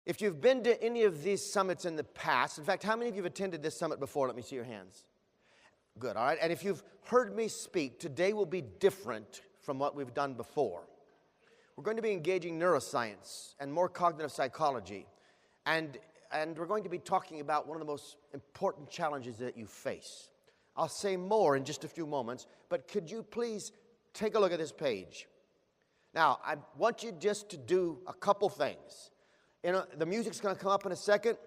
If you've been to any of these summits in the past, in fact, how many of you have attended this summit before? Let me see your hands. Good, all right. And if you've heard me speak, today will be different from what we've done before. We're going to be engaging neuroscience and more cognitive psychology. And we're going to be talking about one of the most important challenges that you face. I'll say more in just a few moments, but could you please take a look at this page? Now, I want you just to do a couple things. The music's going to come up in a second.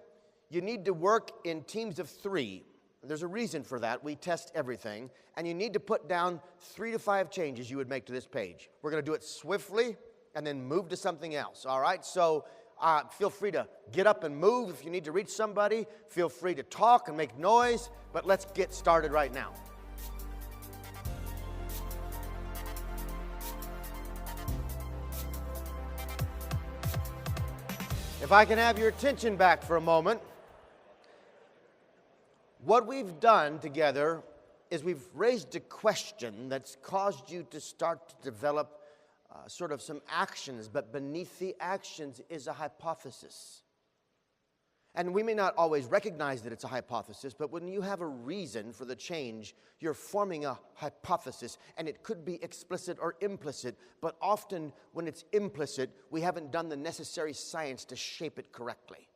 You need to work in teams of 3. There's a reason for that. We test everything. And you need to put down 3 to 5 changes you would make to this page. We're going to do it swiftly and then move to something else, all right? So feel free to get up and move. If you need to reach somebody, feel free to talk and make noise. But let's get started right now. If I can have your attention back for a moment. What we've done together is we've raised a question that's caused you to start to develop sort of some actions, but beneath the actions is a hypothesis. And we may not always recognize that it's a hypothesis, but when you have a reason for the change, you're forming a hypothesis, and it could be explicit or implicit, but often when it's implicit, we haven't done the necessary science to shape it correctly.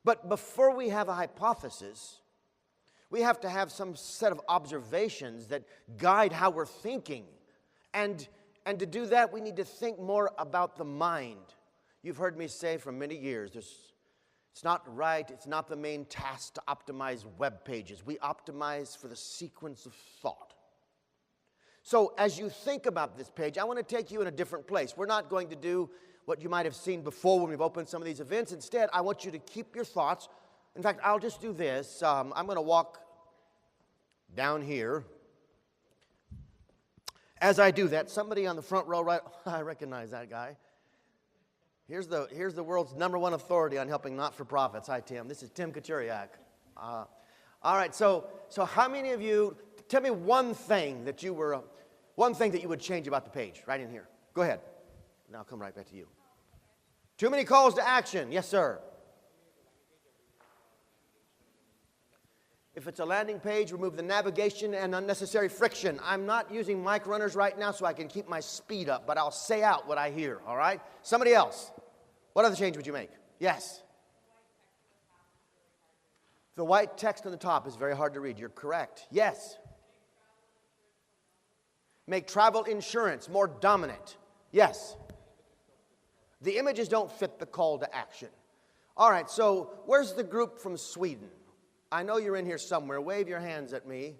But before we have a hypothesis, we have to have some set of observations that guide how we're thinking. And to do that, we need to think more about the mind. You've heard me say for many years, it's not right, it's not the main task to optimize web pages. We optimize for the sequence of thought. So as you think about this page, I want to take you in a different place. We're not going to do what you might have seen before when we've opened some of these events. Instead, I want you to keep your thoughts. In fact, I'll just do this. I'm going to walk down here. As I do that, somebody on the front row, right, I recognize that guy. Here's the world's #1 authority on helping not-for-profits. Hi, Tim. This is Tim Kachuriak. All right, so how many of you, tell me one thing that you would change about the page, right in here. Go ahead. Now I'll come right back to you. Too many calls to action. Yes, sir. If it's a landing page, remove the navigation and unnecessary friction. I'm not using mic runners right now so I can keep my speed up, but I'll say out what I hear, all right? Somebody else. What other change would you make? Yes? The white text on the top is very hard to read. You're correct. Yes? Make travel insurance more dominant. Yes? The images don't fit the call to action. All right, so where's the group from Sweden? I know you're in here somewhere. Wave your hands at me.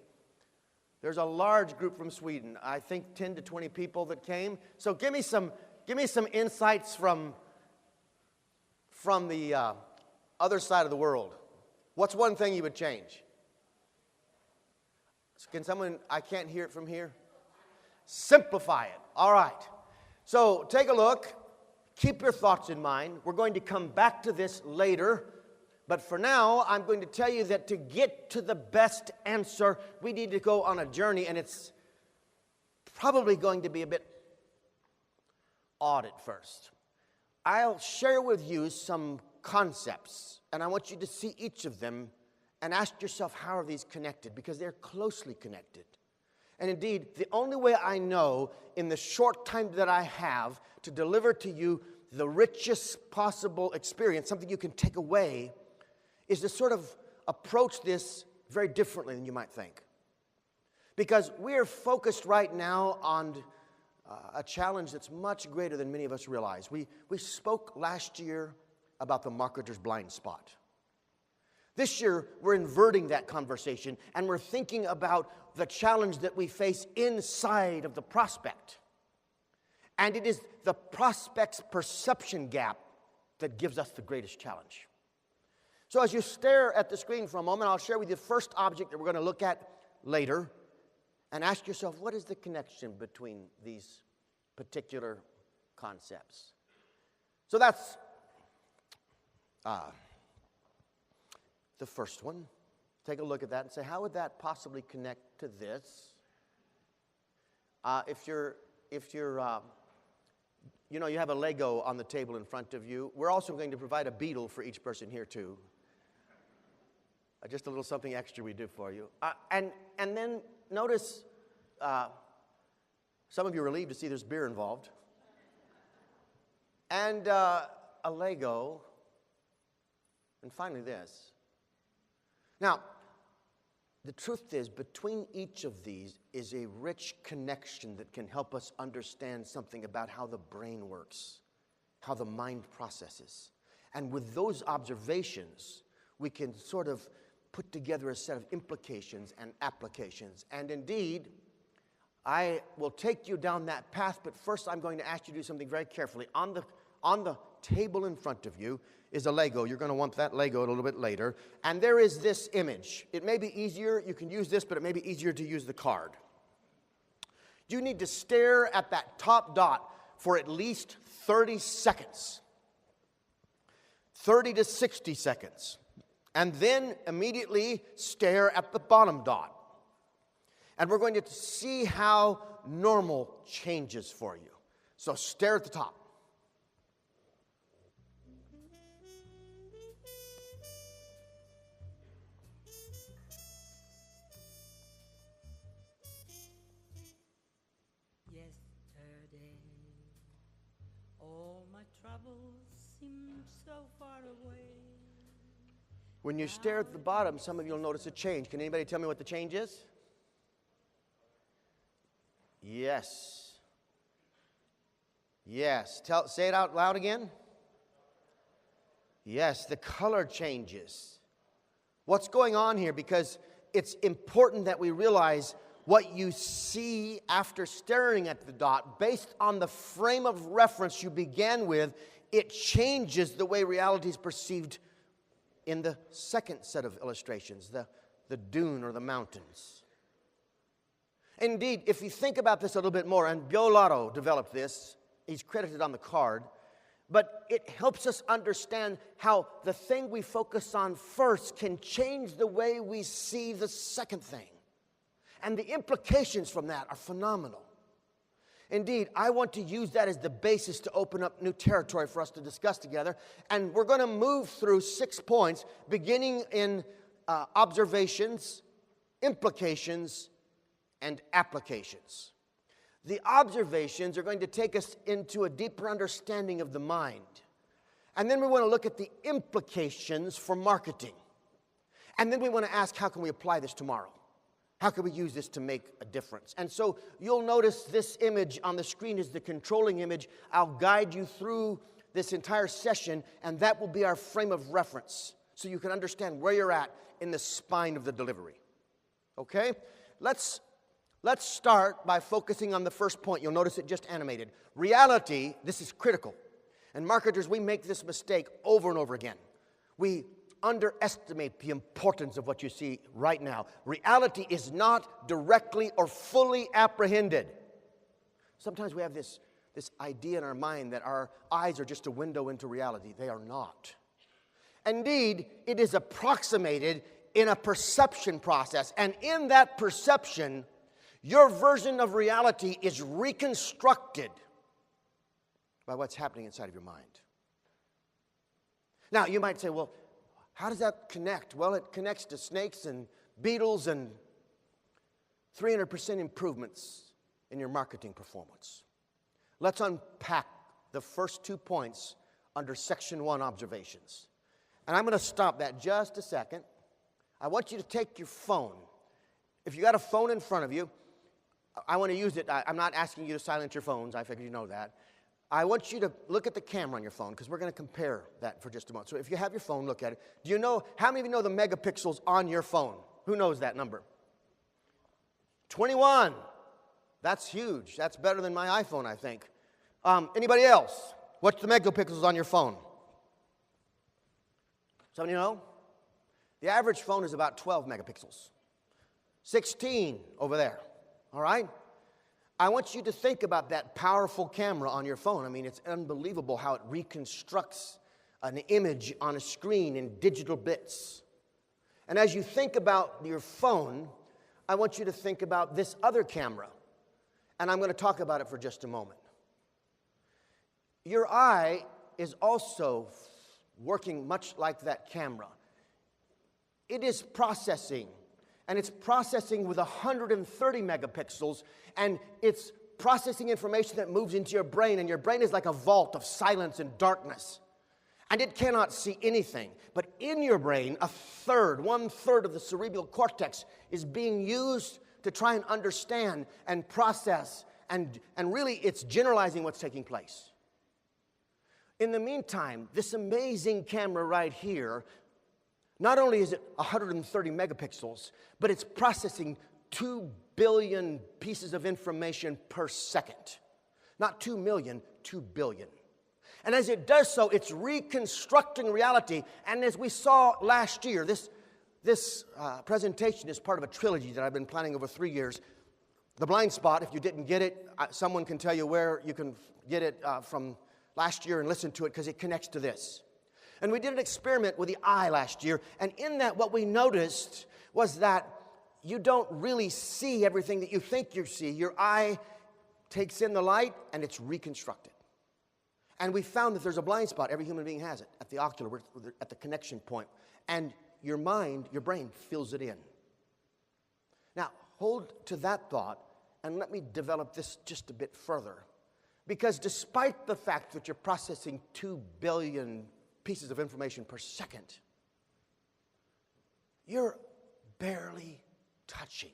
There's a large group from Sweden. I think 10 to 20 people that came. So give me some insights from the other side of the world. What's one thing you would change? Can someone, I can't hear it from here. Simplify it. All right. So take a look. Keep your thoughts in mind. We're going to come back to this later. But for now, I'm going to tell you that to get to the best answer, we need to go on a journey, and it's probably going to be a bit odd at first. I'll share with you some concepts, and I want you to see each of them and ask yourself, how are these connected? Because they're closely connected. And indeed, the only way I know in the short time that I have to deliver to you the richest possible experience, something you can take away, is to sort of approach this very differently than you might think. Because we're focused right now on a challenge that's much greater than many of us realize. We spoke last year about the marketer's blind spot. This year, we're inverting that conversation, and we're thinking about the challenge that we face inside of the prospect. And it is the prospect's perception gap that gives us the greatest challenge. So as you stare at the screen for a moment, I'll share with you the first object that we're going to look at later, and ask yourself, what is the connection between these particular concepts? So that's the first one. Take a look at that and say, how would that possibly connect to this? If you're you know, you have a Lego on the table in front of you. We're also going to provide a beetle for each person here, too. Just a little something extra we do for you. And then notice, some of you are relieved to see there's beer involved. And a Lego. And finally this. Now, the truth is, between each of these is a rich connection that can help us understand something about how the brain works, how the mind processes. And with those observations, we can sort of put together a set of implications and applications. And indeed, I will take you down that path, but first I'm going to ask you to do something very carefully. On the table in front of you is a Lego. You're going to want that Lego a little bit later. And there is this image. It may be easier, you can use this, but it may be easier to use the card. You need to stare at that top dot for at least 30 seconds. 30 to 60 seconds. And then immediately stare at the bottom dot. And we're going to see how normal changes for you. So stare at the top. Yesterday, all my troubles seemed so far away. When you stare at the bottom, some of you will notice a change. Can anybody tell me what the change is? Yes. Yes. Say it out loud again. Yes, the color changes. What's going on here? Because it's important that we realize what you see after staring at the dot, based on the frame of reference you began with, it changes the way reality is perceived in the second set of illustrations, the dune or the mountains. Indeed, if you think about this a little bit more, and Biolaro developed this, he's credited on the card, but it helps us understand how the thing we focus on first can change the way we see the second thing. And the implications from that are phenomenal. Indeed, I want to use that as the basis to open up new territory for us to discuss together. And we're going to move through 6 points, beginning in observations, implications, and applications. The observations are going to take us into a deeper understanding of the mind. And then we want to look at the implications for marketing. And then we want to ask, how can we apply this tomorrow? How can we use this to make a difference? And so you'll notice this image on the screen is the controlling image. I'll guide you through this entire session, and that will be our frame of reference so you can understand where you're at in the spine of the delivery. Okay? Let's start by focusing on the first point. You'll notice it just animated. Reality, this is critical. And marketers, we make this mistake over and over again. We underestimate the importance of what you see right now. Reality is not directly or fully apprehended. Sometimes we have this idea in our mind that our eyes are just a window into reality. They are not. Indeed, it is approximated in a perception process. And in that perception, your version of reality is reconstructed by what's happening inside of your mind. Now, you might say, well, how does that connect? Well, it connects to snakes and beetles and 300% improvements in your marketing performance. Let's unpack the first 2 points under Section 1, observations. And I'm going to stop that just a second. I want you to take your phone. If you got a phone in front of you, I want to use it. I'm not asking you to silence your phones. I figured you know that. I want you to look at the camera on your phone because we're going to compare that for just a moment. So if you have your phone, look at it. Do you know, how many of you know the megapixels on your phone? Who knows that number? 21. That's huge. That's better than my iPhone, I think. Anybody else? What's the megapixels on your phone? Some of you know? The average phone is about 12 megapixels. 16 over there. All right? I want you to think about that powerful camera on your phone. I mean, it's unbelievable how it reconstructs an image on a screen in digital bits. And as you think about your phone, I want you to think about this other camera. And I'm going to talk about it for just a moment. Your eye is also working much like that camera. It is processing, and it's processing with 130 megapixels, and it's processing information that moves into your brain, and your brain is like a vault of silence and darkness, and it cannot see anything. But in your brain, one-third of the cerebral cortex is being used to try and understand and process, and really it's generalizing what's taking place. In the meantime, this amazing camera right here, not only is it 130 megapixels, but it's processing 2 billion pieces of information per second. Not 2 million, 2 billion. And as it does so, it's reconstructing reality. And as we saw last year, this presentation is part of a trilogy that I've been planning over 3 years. The Blind Spot, if you didn't get it, someone can tell you where you can get it from last year and listen to it, because it connects to this. And we did an experiment with the eye last year, and in that what we noticed was that you don't really see everything that you think you see. Your eye takes in the light and it's reconstructed. And we found that there's a blind spot. Every human being has it at the ocular, at the connection point. And your mind, your brain fills it in. Now, hold to that thought and let me develop this just a bit further. Because despite the fact that you're processing 2 billion pieces of information per second, you're barely touching.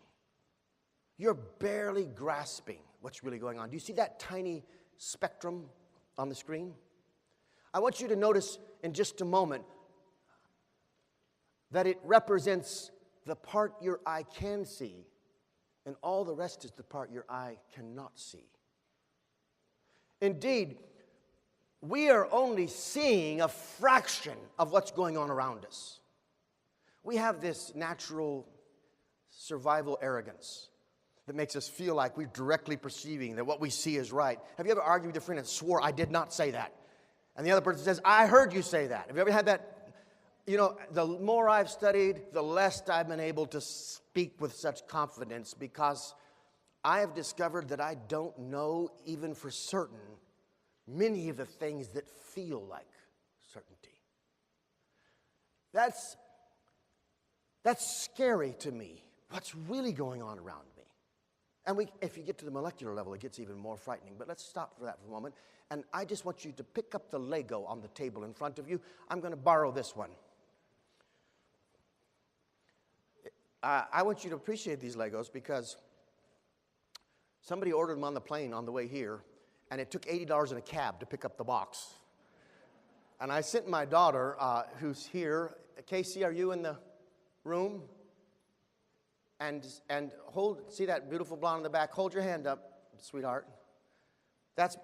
You're barely grasping what's really going on. Do you see that tiny spectrum on the screen? I want you to notice in just a moment that it represents the part your eye can see, and all the rest is the part your eye cannot see. Indeed, we are only seeing a fraction of what's going on around us. We have this natural survival arrogance that makes us feel like we're directly perceiving that what we see is right. Have you ever argued with a friend and swore, "I did not say that"? And the other person says, "I heard you say that." Have you ever had that? You know, the more I've studied, the less I've been able to speak with such confidence, because I have discovered that I don't know, even for certain, many of the things that feel like certainty. That's scary to me, what's really going on around me. And if you get to the molecular level, it gets even more frightening. But let's stop for that for a moment. And I just want you to pick up the Lego on the table in front of you. I'm going to borrow this one. I want you to appreciate these Legos, because somebody ordered them on the plane on the way here, and it took $80 in a cab to pick up the box. And I sent my daughter, who's here. Casey, are you in the room? And see that beautiful blonde in the back? Hold your hand up, sweetheart.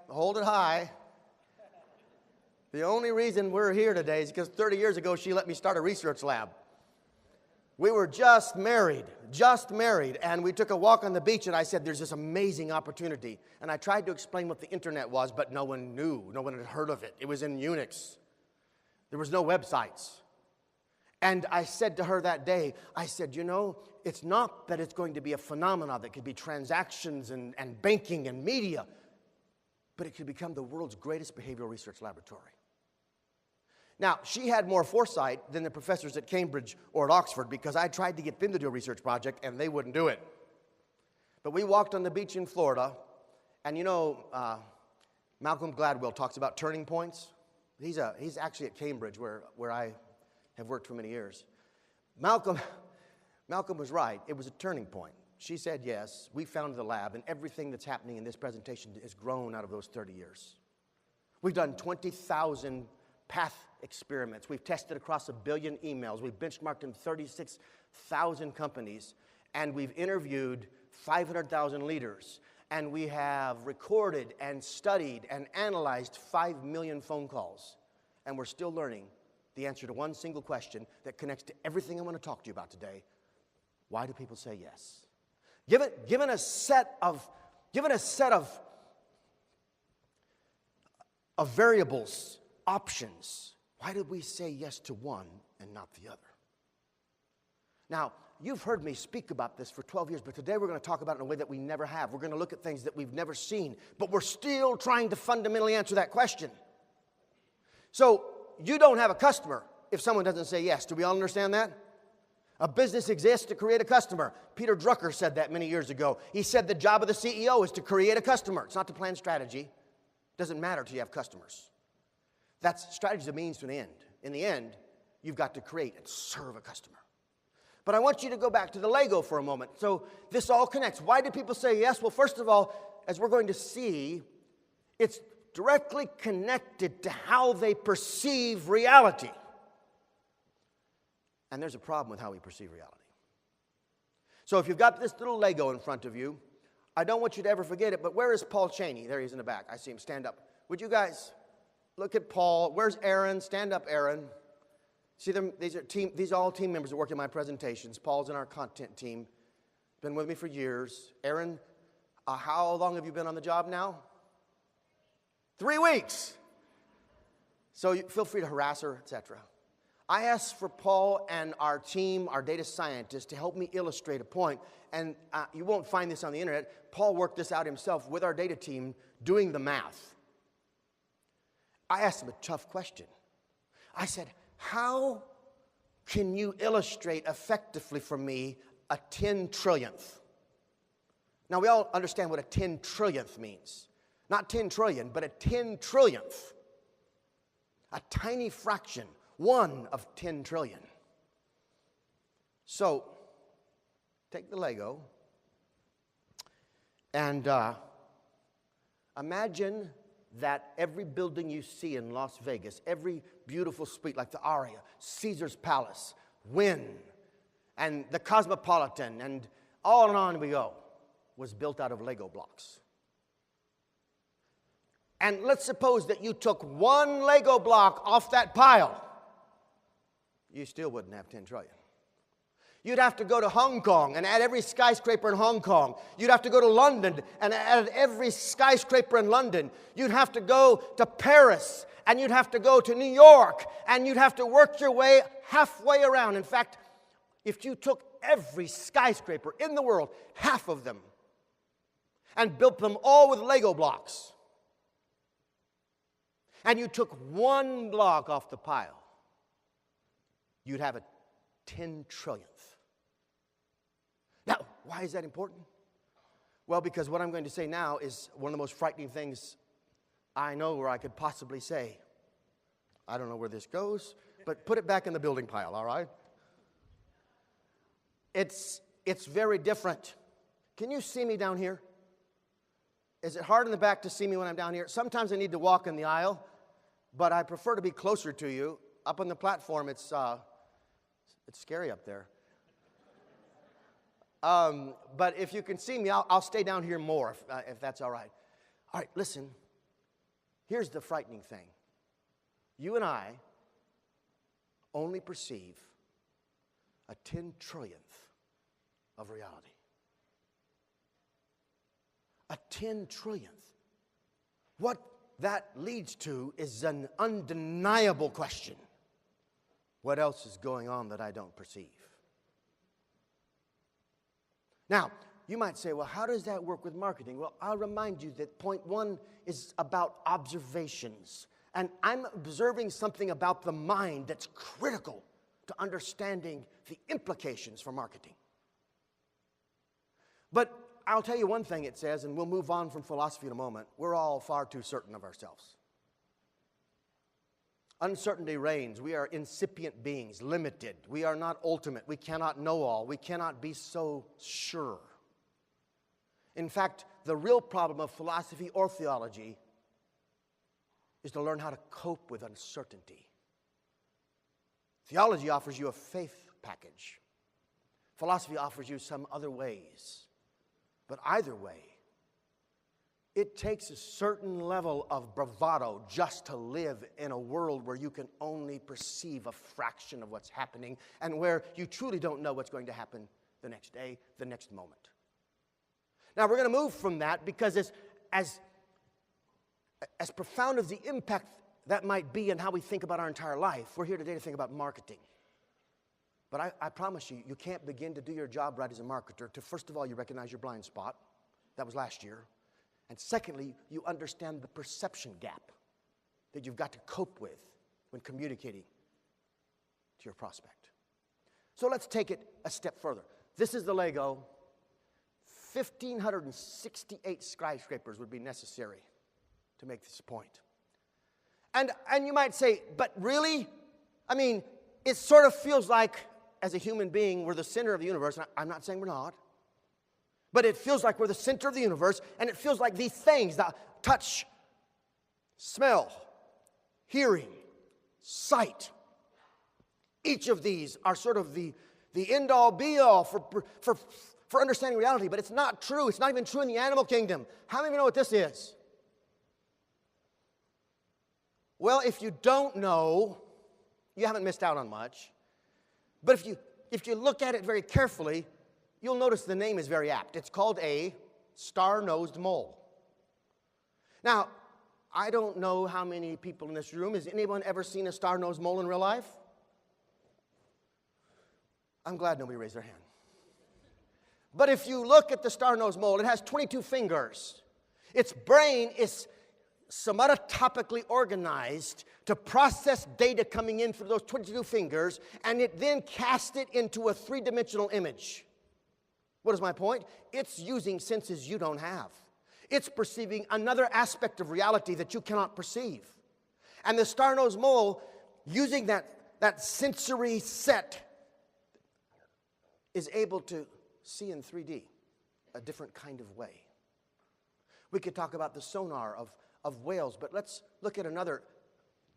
Hold it high. The only reason we're here today is because 30 years ago she let me start a research lab. We were just married, and we took a walk on the beach, and I said, "There's this amazing opportunity." And I tried to explain what the internet was, but no one knew. No one had heard of it. It was in Unix. There was no websites. And I said to her that day, I said, "You know, it's not that it's going to be a phenomenon that could be transactions and banking and media, but it could become the world's greatest behavioral research laboratory." Now, she had more foresight than the professors at Cambridge or at Oxford, because I tried to get them to do a research project, and they wouldn't do it. But we walked on the beach in Florida, and you know, Malcolm Gladwell talks about turning points. He's actually at Cambridge, where I have worked for many years. Malcolm was right. It was a turning point. She said yes. We founded the lab, and everything that's happening in this presentation has grown out of those 30 years. We've done 20,000 path experiments. We've tested across 1 billion emails. We've benchmarked in 36,000 companies, and we've interviewed 500,000 leaders, and we have recorded and studied and analyzed 5 million phone calls, and we're still learning the answer to one single question that connects to everything I want to talk to you about today. Why do people say yes? Given a set of variables, options, why did we say yes to one and not the other? Now, you've heard me speak about this for 12 years, but today we're going to talk about it in a way that we never have. We're going to look at things that we've never seen, but we're still trying to fundamentally answer that question. So, you don't have a customer if someone doesn't say yes. Do we all understand that? A business exists to create a customer. Peter Drucker said that many years ago. He said the job of the CEO is to create a customer. It's not to plan strategy. It doesn't matter till you have customers. That's strategy, a means to an end. In the end, you've got to create and serve a customer. But I want you to go back to the Lego for a moment. So this all connects. Why do people say yes? Well, first of all, as we're going to see, it's directly connected to how they perceive reality. And there's a problem with how we perceive reality. So if you've got this little Lego in front of you, I don't want you to ever forget it, but where is Paul Cheney? There he is in the back. I see him. Stand up. Would you guys look at Paul? Where's Aaron? Stand up, Aaron. See them? These are all team members that work in my presentations. Paul's in our content team. Been with me for years. Aaron, how long have you been on the job now? 3 weeks. So you feel free to harass her, etc. I asked for Paul and our team, our data scientists, to help me illustrate a point. And you won't find this on the internet. Paul worked this out himself with our data team doing the math. I asked him a tough question. I said, how can you illustrate effectively for me a 10 trillionth? Now, we all understand what a 10 trillionth means. Not 10 trillion, but a 10 trillionth. A tiny fraction, 1 of 10 trillion. So, take the Lego and imagine that every building you see in Las Vegas, every beautiful suite like the Aria, Caesar's Palace, Wynn, and the Cosmopolitan, and on we go, was built out of Lego blocks. And let's suppose that you took 1 Lego block off that pile. You still wouldn't have 10 trillion. You'd have to go to Hong Kong and add every skyscraper in Hong Kong. You'd have to go to London and add every skyscraper in London. You'd have to go to Paris, and you'd have to go to New York, and you'd have to work your way halfway around. In fact, if you took every skyscraper in the world, half of them, and built them all with Lego blocks, and you took 1 block off the pile, you'd have a 10 trillionth. Now, why is that important? Well, because what I'm going to say now is one of the most frightening things I know or I could possibly say. I don't know where this goes, but put it back in the building pile, all right? It's very different. Can you see me down here? Is it hard in the back to see me when I'm down here? Sometimes I need to walk in the aisle, but I prefer to be closer to you. Up on the platform, it's scary up there. But if you can see me, I'll stay down here more, if that's all right. All right, listen. Here's the frightening thing. You and I only perceive a 10 trillionth of reality. A 10 trillionth. What that leads to is an undeniable question. What else is going on that I don't perceive? Now, you might say, well, how does that work with marketing? Well, I'll remind you that point 1 is about observations. And I'm observing something about the mind that's critical to understanding the implications for marketing. But I'll tell you one thing it says, and we'll move on from philosophy in a moment. We're all far too certain of ourselves. Uncertainty reigns. We are incipient beings, limited. We are not ultimate. We cannot know all. We cannot be so sure. In fact, the real problem of philosophy or theology is to learn how to cope with uncertainty. Theology offers you a faith package. Philosophy offers you some other ways. But either way, it takes a certain level of bravado just to live in a world where you can only perceive a fraction of what's happening and where you truly don't know what's going to happen the next day, the next moment. Now, we're going to move from that because as profound as the impact that might be in how we think about our entire life, we're here today to think about marketing. But I promise you, you can't begin to do your job right as a marketer to, first of all, you recognize your blind spot. That was last year. And secondly, you understand the perception gap that you've got to cope with when communicating to your prospect. So let's take it a step further. This is the Lego. 1,568 skyscrapers would be necessary to make this point. And you might say, but really? I mean, it sort of feels like, as a human being, we're the center of the universe. And I'm not saying we're not. But it feels like we're the center of the universe, and it feels like these things, the touch, smell, hearing, sight, each of these are sort of the end-all, be-all for understanding reality. But it's not true. It's not even true in the animal kingdom. How many of you know what this is? Well, if you don't know, you haven't missed out on much. But if you look at it very carefully, you'll notice the name is very apt. It's called a star-nosed mole. Now, I don't know how many people in this room, has anyone ever seen a star-nosed mole in real life? I'm glad nobody raised their hand. But if you look at the star-nosed mole, it has 22 fingers. Its brain is somatotopically organized to process data coming in through those 22 fingers, and it then casts it into a three-dimensional image. What is my point? It's using senses you don't have. It's perceiving another aspect of reality that you cannot perceive. And the star-nosed mole, using that sensory set, is able to see in 3D, a different kind of way. We could talk about the sonar of whales, but let's look at another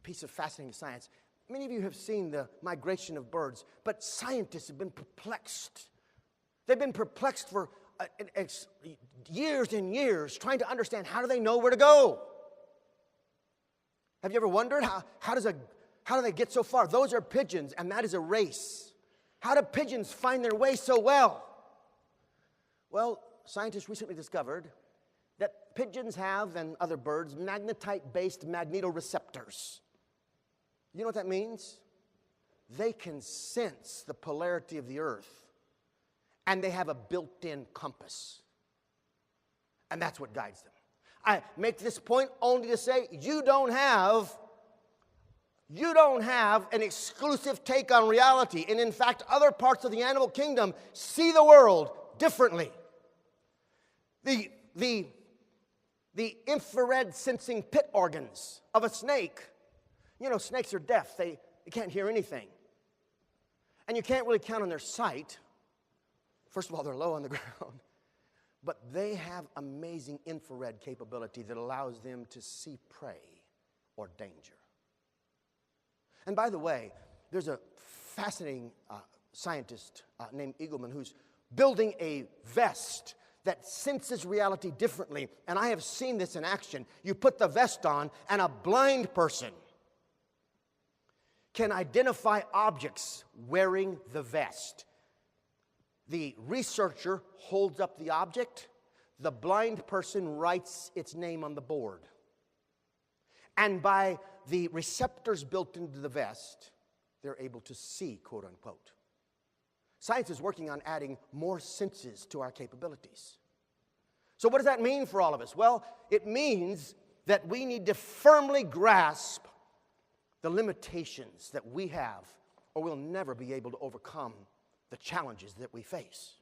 piece of fascinating science. Many of you have seen the migration of birds, but scientists have been perplexed. They've been perplexed for years and years trying to understand, how do they know where to go? Have you ever wondered how do they get so far? Those are pigeons, and that is a race. How do pigeons find their way so well? Well, scientists recently discovered that pigeons have, and other birds, magnetite-based magnetoreceptors. You know what that means? They can sense the polarity of the earth, and they have a built-in compass. And that's what guides them. I make this point only to say you don't have an exclusive take on reality. And in fact, other parts of the animal kingdom see the world differently. The infrared sensing pit organs of a snake, you know, snakes are deaf. They can't hear anything. And you can't really count on their sight. First of all, they're low on the ground. But they have amazing infrared capability that allows them to see prey or danger. And by the way, there's a fascinating scientist named Eagleman who's building a vest that senses reality differently. And I have seen this in action. You put the vest on, and a blind person can identify objects wearing the vest. The researcher holds up the object. The blind person writes its name on the board. And by the receptors built into the vest, they're able to see, quote unquote. Science is working on adding more senses to our capabilities. So what does that mean for all of us? Well, it means that we need to firmly grasp the limitations that we have, or we'll never be able to overcome the challenges that we face.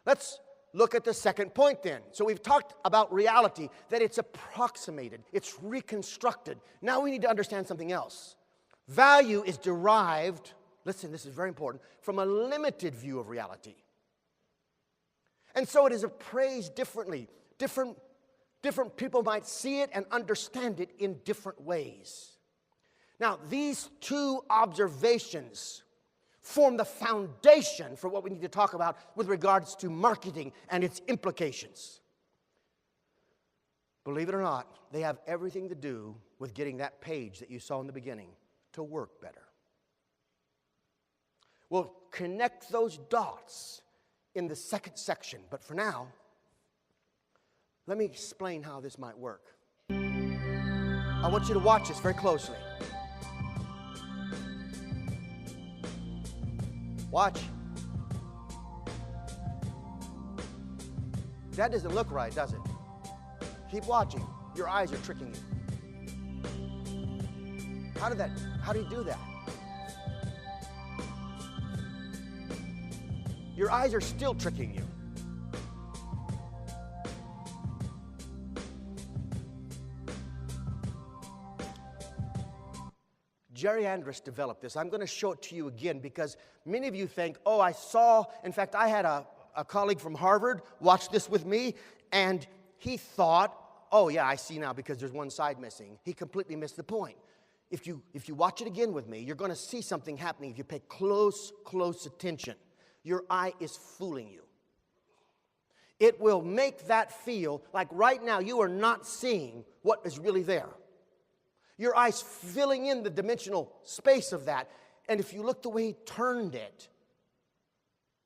Let's look at the second point then. So we've talked about reality, that it's approximated, it's reconstructed. Now we need to understand something else. Value is derived, listen, this is very important, from a limited view of reality. And so it is appraised differently. Different people might see it and understand it in different ways. Now, these two observations form the foundation for what we need to talk about with regards to marketing and its implications. Believe it or not, they have everything to do with getting that page that you saw in the beginning to work better. We'll connect those dots in the second section, but for now, let me explain how this might work. I want you to watch this very closely. Watch. That doesn't look right, does it? Keep watching. Your eyes are tricking you. How do you do that? Your eyes are still tricking you. Jerry Andrus developed this. I'm going to show it to you again because many of you think, oh, I saw, in fact, I had a colleague from Harvard watch this with me, and he thought, oh, yeah, I see now because there's one side missing. He completely missed the point. If you watch it again with me, you're going to see something happening if you pay close attention. Your eye is fooling you. It will make that feel like right now you are not seeing what is really there. Your eye's filling in the dimensional space of that. And if you look the way he turned it,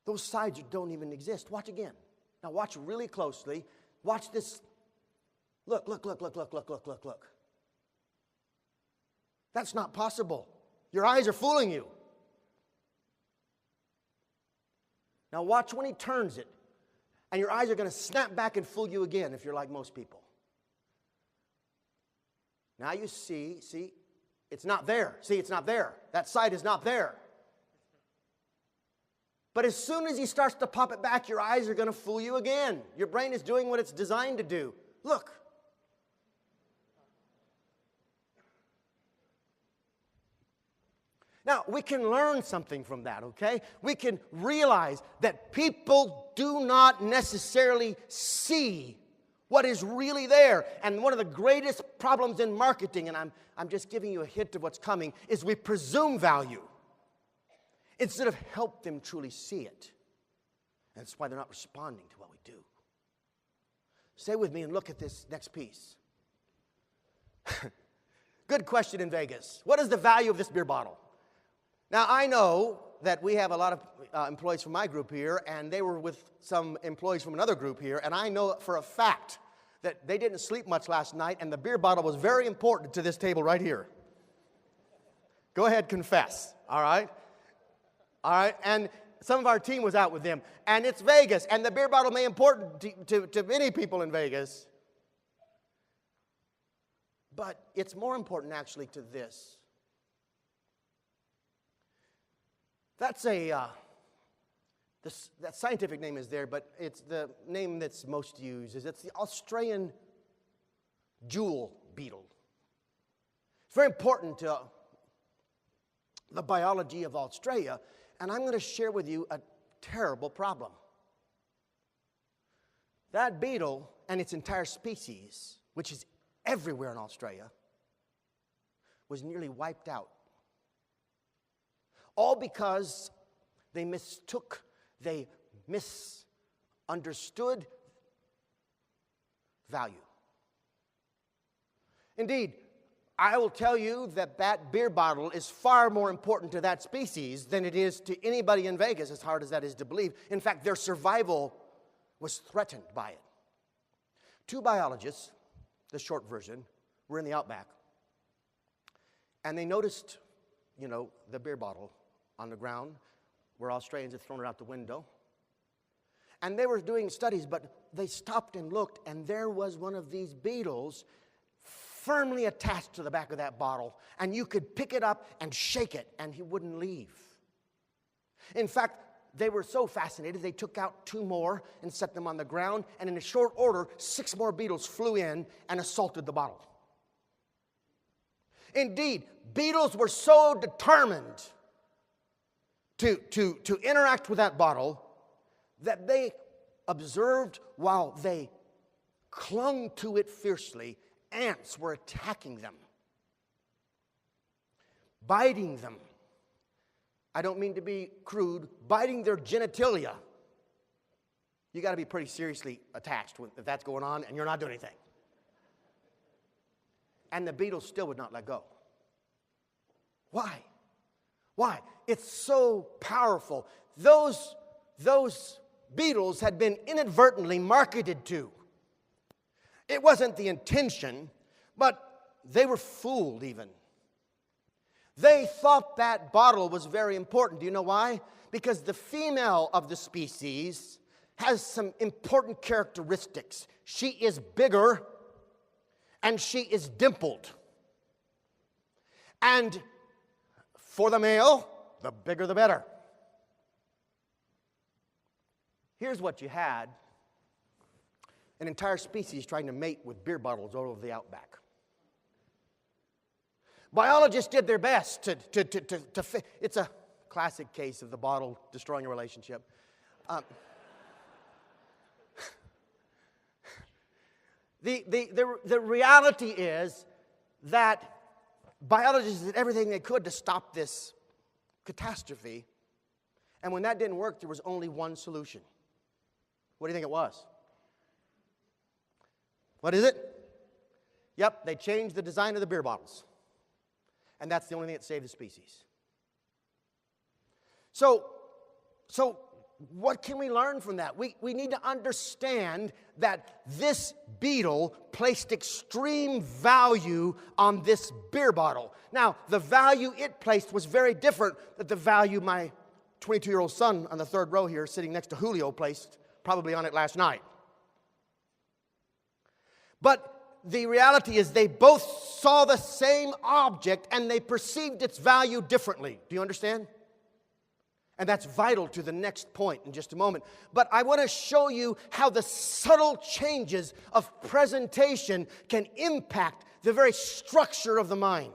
those sides don't even exist. Watch again. Now watch really closely. Watch this. Look. That's not possible. Your eyes are fooling you. Now watch when he turns it. And your eyes are going to snap back and fool you again if you're like most people. Now you see, it's not there. See, it's not there. That side is not there. But as soon as he starts to pop it back, your eyes are going to fool you again. Your brain is doing what it's designed to do. Look. Now, we can learn something from that, okay? We can realize that people do not necessarily see what is really there. And one of the greatest problems in marketing, and I'm just giving you a hint of what's coming, is we presume value instead of help them truly see it. And that's why they're not responding to what we do. Stay with me and look at this next piece. Good question in Vegas. What is the value of this beer bottle? Now, I know that we have a lot of employees from my group here, and they were with some employees from another group here, and I know for a fact that they didn't sleep much last night, and the beer bottle was very important to this table right here. Go ahead, confess, all right? All right, and some of our team was out with them, and it's Vegas, and the beer bottle may be important to many people in Vegas, but it's more important actually to this. That's that scientific name is there, but it's the name that's most used. It's the Australian jewel beetle. It's very important to the biology of Australia, and I'm going to share with you a terrible problem. That beetle and its entire species, which is everywhere in Australia, was nearly wiped out. All because they misunderstood value. Indeed, I will tell you that that beer bottle is far more important to that species than it is to anybody in Vegas, as hard as that is to believe. In fact, their survival was threatened by it. Two biologists, the short version, were in the outback, and they noticed, the beer bottle on the ground where Australians had thrown it out the window. And they were doing studies, but they stopped and looked, and there was one of these beetles firmly attached to the back of that bottle, and you could pick it up and shake it, and he wouldn't leave. In fact, they were so fascinated, they took out 2 more and set them on the ground, and in a short order, 6 more beetles flew in and assaulted the bottle. Indeed, beetles were so determined to interact with that bottle that they observed while they clung to it fiercely, ants were attacking them, biting them. I don't mean to be crude, biting their genitalia. You got to be pretty seriously attached if that's going on and you're not doing anything. And the beetles still would not let go. Why? Why? It's so powerful. Those beetles had been inadvertently marketed to. It wasn't the intention, but they were fooled even. They thought that bottle was very important. Do you know why? Because the female of the species has some important characteristics. She is bigger and she is dimpled. And for the male, the bigger the better. Here's what you had: an entire species trying to mate with beer bottles all over the outback. Biologists did their best to it's a classic case of the bottle destroying a relationship. The reality is that biologists did everything they could to stop this catastrophe. And when that didn't work, there was only one solution. What do you think it was? What is it? Yep, they changed the design of the beer bottles. And that's the only thing that saved the species. So what can we learn from that? We need to understand that this beetle placed extreme value on this beer bottle. Now, the value it placed was very different than the value my 22-year-old son on the third row here sitting next to Julio placed probably on it last night. But the reality is they both saw the same object and they perceived its value differently. Do you understand? And that's vital to the next point in just a moment. But I want to show you how the subtle changes of presentation can impact the very structure of the mind.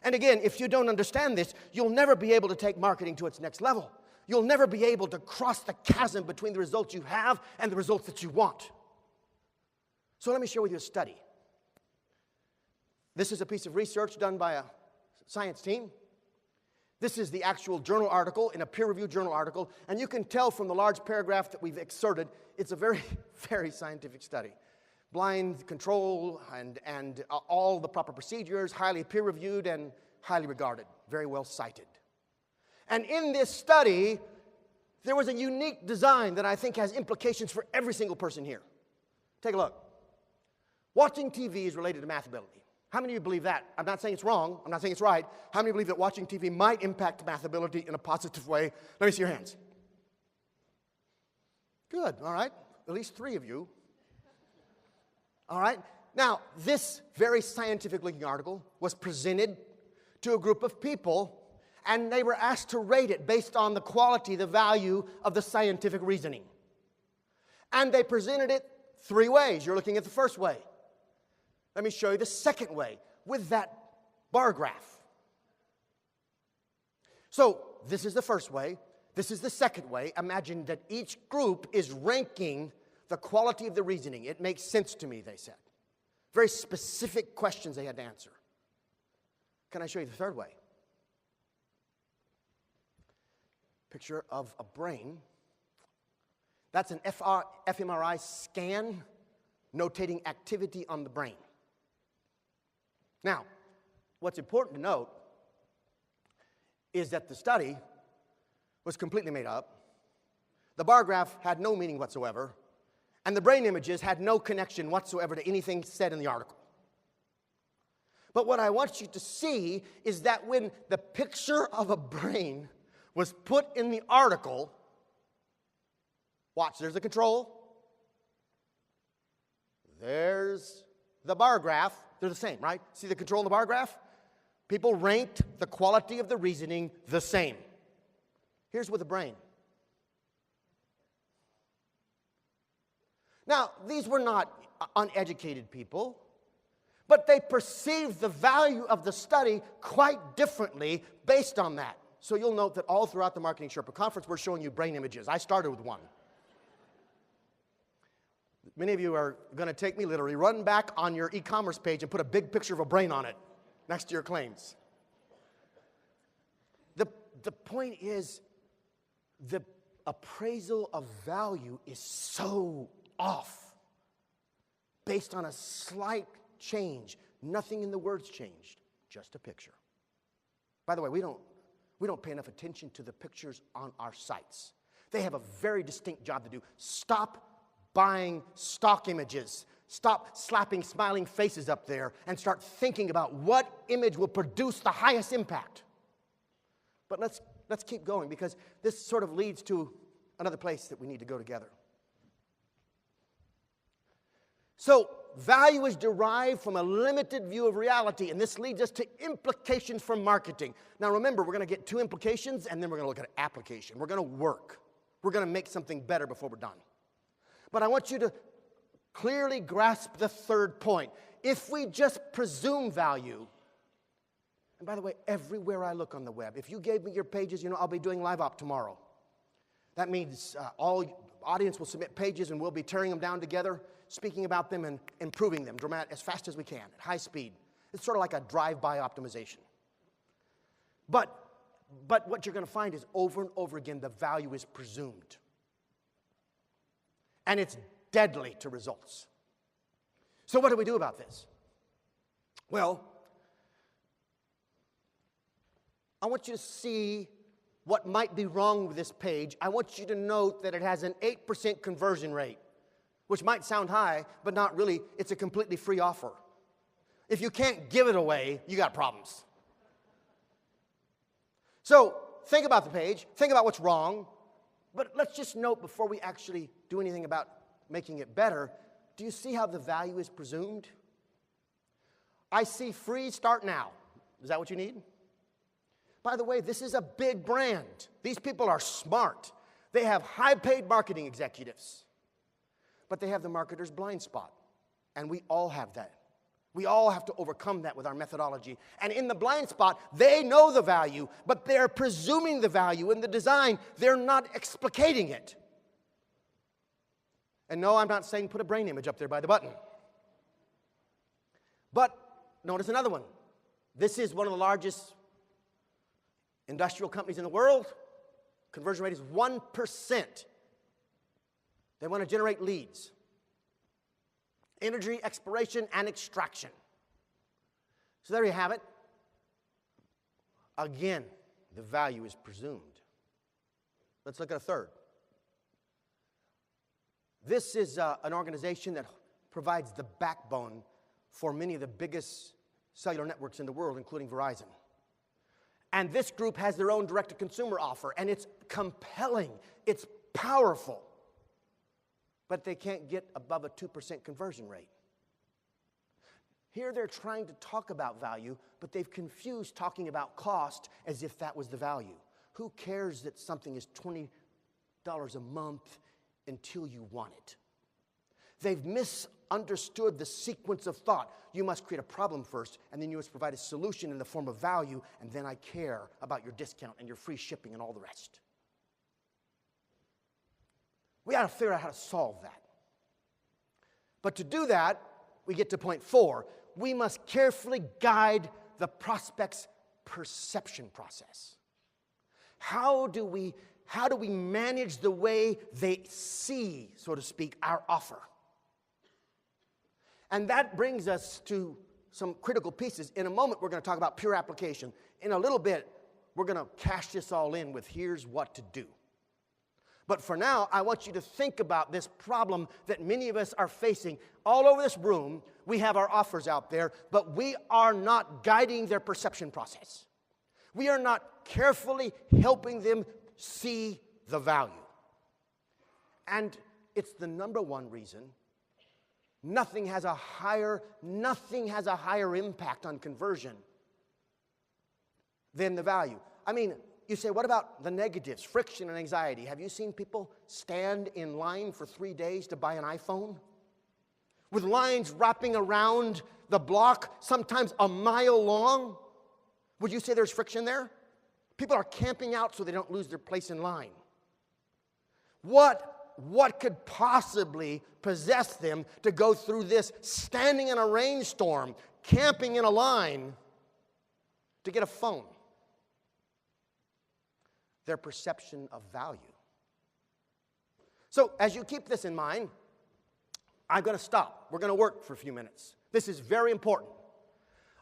And again, if you don't understand this, you'll never be able to take marketing to its next level. You'll never be able to cross the chasm between the results you have and the results that you want. So let me share with you a study. This is a piece of research done by a science team. This is the actual journal article, in a peer-reviewed journal article, and you can tell from the large paragraph that we've excerpted, it's a very, very scientific study. Blind control and all the proper procedures, highly peer-reviewed and highly regarded, very well cited. And in this study, there was a unique design that I think has implications for every single person here. Take a look. Watching TV is related to math ability. How many of you believe that? I'm not saying it's wrong. I'm not saying it's right. How many believe that watching TV might impact math ability in a positive way? Let me see your hands. Good. All right. At least 3 of you. All right. Now, this very scientific-looking article was presented to a group of people, and they were asked to rate it based on the quality, the value of the scientific reasoning. And they presented it 3 ways. You're looking at the first way. Let me show you the second way with that bar graph. So this is the first way. This is the second way. Imagine that each group is ranking the quality of the reasoning. It makes sense to me, they said. Very specific questions they had to answer. Can I show you the third way? Picture of a brain. That's an fMRI scan notating activity on the brain. Now, what's important to note is that the study was completely made up. The bar graph had no meaning whatsoever, and the brain images had no connection whatsoever to anything said in the article. But what I want you to see is that when the picture of a brain was put in the article, watch, there's the control, there's the bar graph. They're the same, right? See the control in the bar graph? People ranked the quality of the reasoning the same. Here's with the brain. Now, these were not uneducated people, but they perceived the value of the study quite differently based on that. So you'll note that all throughout the Marketing Sherpa conference, we're showing you brain images. I started with one. Many of you are going to take me literally, run back on your e-commerce page and put a big picture of a brain on it next to your claims. The point is, the appraisal of value is so off based on a slight change. Nothing in the words changed, just a picture. By the way, we don't pay enough attention to the pictures on our sites. They have a very distinct job to do. Stop buying stock images. Stop slapping smiling faces up there and start thinking about what image will produce the highest impact. But let's keep going, because this sort of leads to another place that we need to go together. So, value is derived from a limited view of reality, and this leads us to implications for marketing. Now remember, we're going to get 2 implications, and then we're going to look at application. We're going to work. We're going to make something better before we're done. But I want you to clearly grasp the third point. If we just presume value, and by the way, everywhere I look on the web, if you gave me your pages, I'll be doing live op tomorrow. That means all audience will submit pages, and we'll be tearing them down together, speaking about them and improving them as fast as we can, at high speed. It's sort of like a drive-by optimization. But what you're going to find is over and over again, the value is presumed. And it's deadly to results. So what do we do about this? Well, I want you to see what might be wrong with this page. I want you to note that it has an 8% conversion rate, which might sound high, but not really. It's a completely free offer. If you can't give it away, you got problems. So think about the page, think about what's wrong, but let's just note before we actually do anything about making it better, do you see how the value is presumed? I see free, start now. Is that what you need? By the way, this is a big brand. These people are smart. They have high-paid marketing executives. But they have the marketer's blind spot. And we all have that. We all have to overcome that with our methodology. And in the blind spot, they know the value, but they're presuming the value in the design. They're not explicating it. And no, I'm not saying put a brain image up there by the button. But notice another one. This is one of the largest industrial companies in the world. Conversion rate is 1%. They want to generate leads. Energy, exploration, and extraction. So there you have it. Again, the value is presumed. Let's look at a third. This is an organization that provides the backbone for many of the biggest cellular networks in the world, including Verizon. And this group has their own direct-to-consumer offer, and it's compelling, it's powerful. But they can't get above a 2% conversion rate. Here they're trying to talk about value, but they've confused talking about cost as if that was the value. Who cares that something is $20 a month until you want it? They've misunderstood the sequence of thought. You must create a problem first, and then you must provide a solution in the form of value, and then I care about your discount and your free shipping and all the rest. We got to figure out how to solve that. But to do that, we get to point 4. We must carefully guide the prospect's perception process. How do we manage the way they see, so to speak, our offer? And that brings us to some critical pieces. In a moment, we're going to talk about pure application. In a little bit, we're going to cash this all in with here's what to do. But for now, I want you to think about this problem that many of us are facing. All over this room, we have our offers out there, but we are not guiding their perception process. We are not carefully helping them see the value. And it's the number one reason nothing has a higher impact on conversion than the value. I mean, you say, what about the negatives, friction and anxiety? Have you seen people stand in line for 3 days to buy an iPhone? With lines wrapping around the block, sometimes a mile long? Would you say there's friction there? People are camping out so they don't lose their place in line. What could possibly possess them to go through this, standing in a rainstorm, camping in a line to get a phone? Their perception of value. So as you keep this in mind, I'm going to stop. We're going to work for a few minutes. This is very important.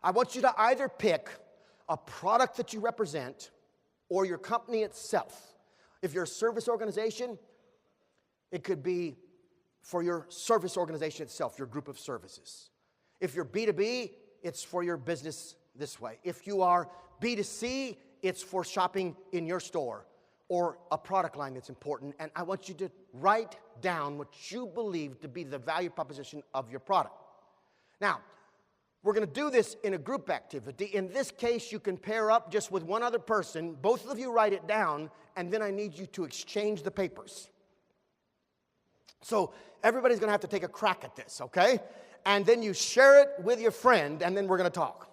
I want you to either pick a product that you represent or your company itself. If you're a service organization, it could be for your service organization itself, your group of services. If you're B2B, it's for your business this way. If you are B2C, it's for shopping in your store or a product line that's important. And I want you to write down what you believe to be the value proposition of your product. Now, we're going to do this in a group activity. In this case, you can pair up just with one other person. Both of you write it down, and then I need you to exchange the papers. So everybody's going to have to take a crack at this, okay? And then you share it with your friend, and then we're going to talk.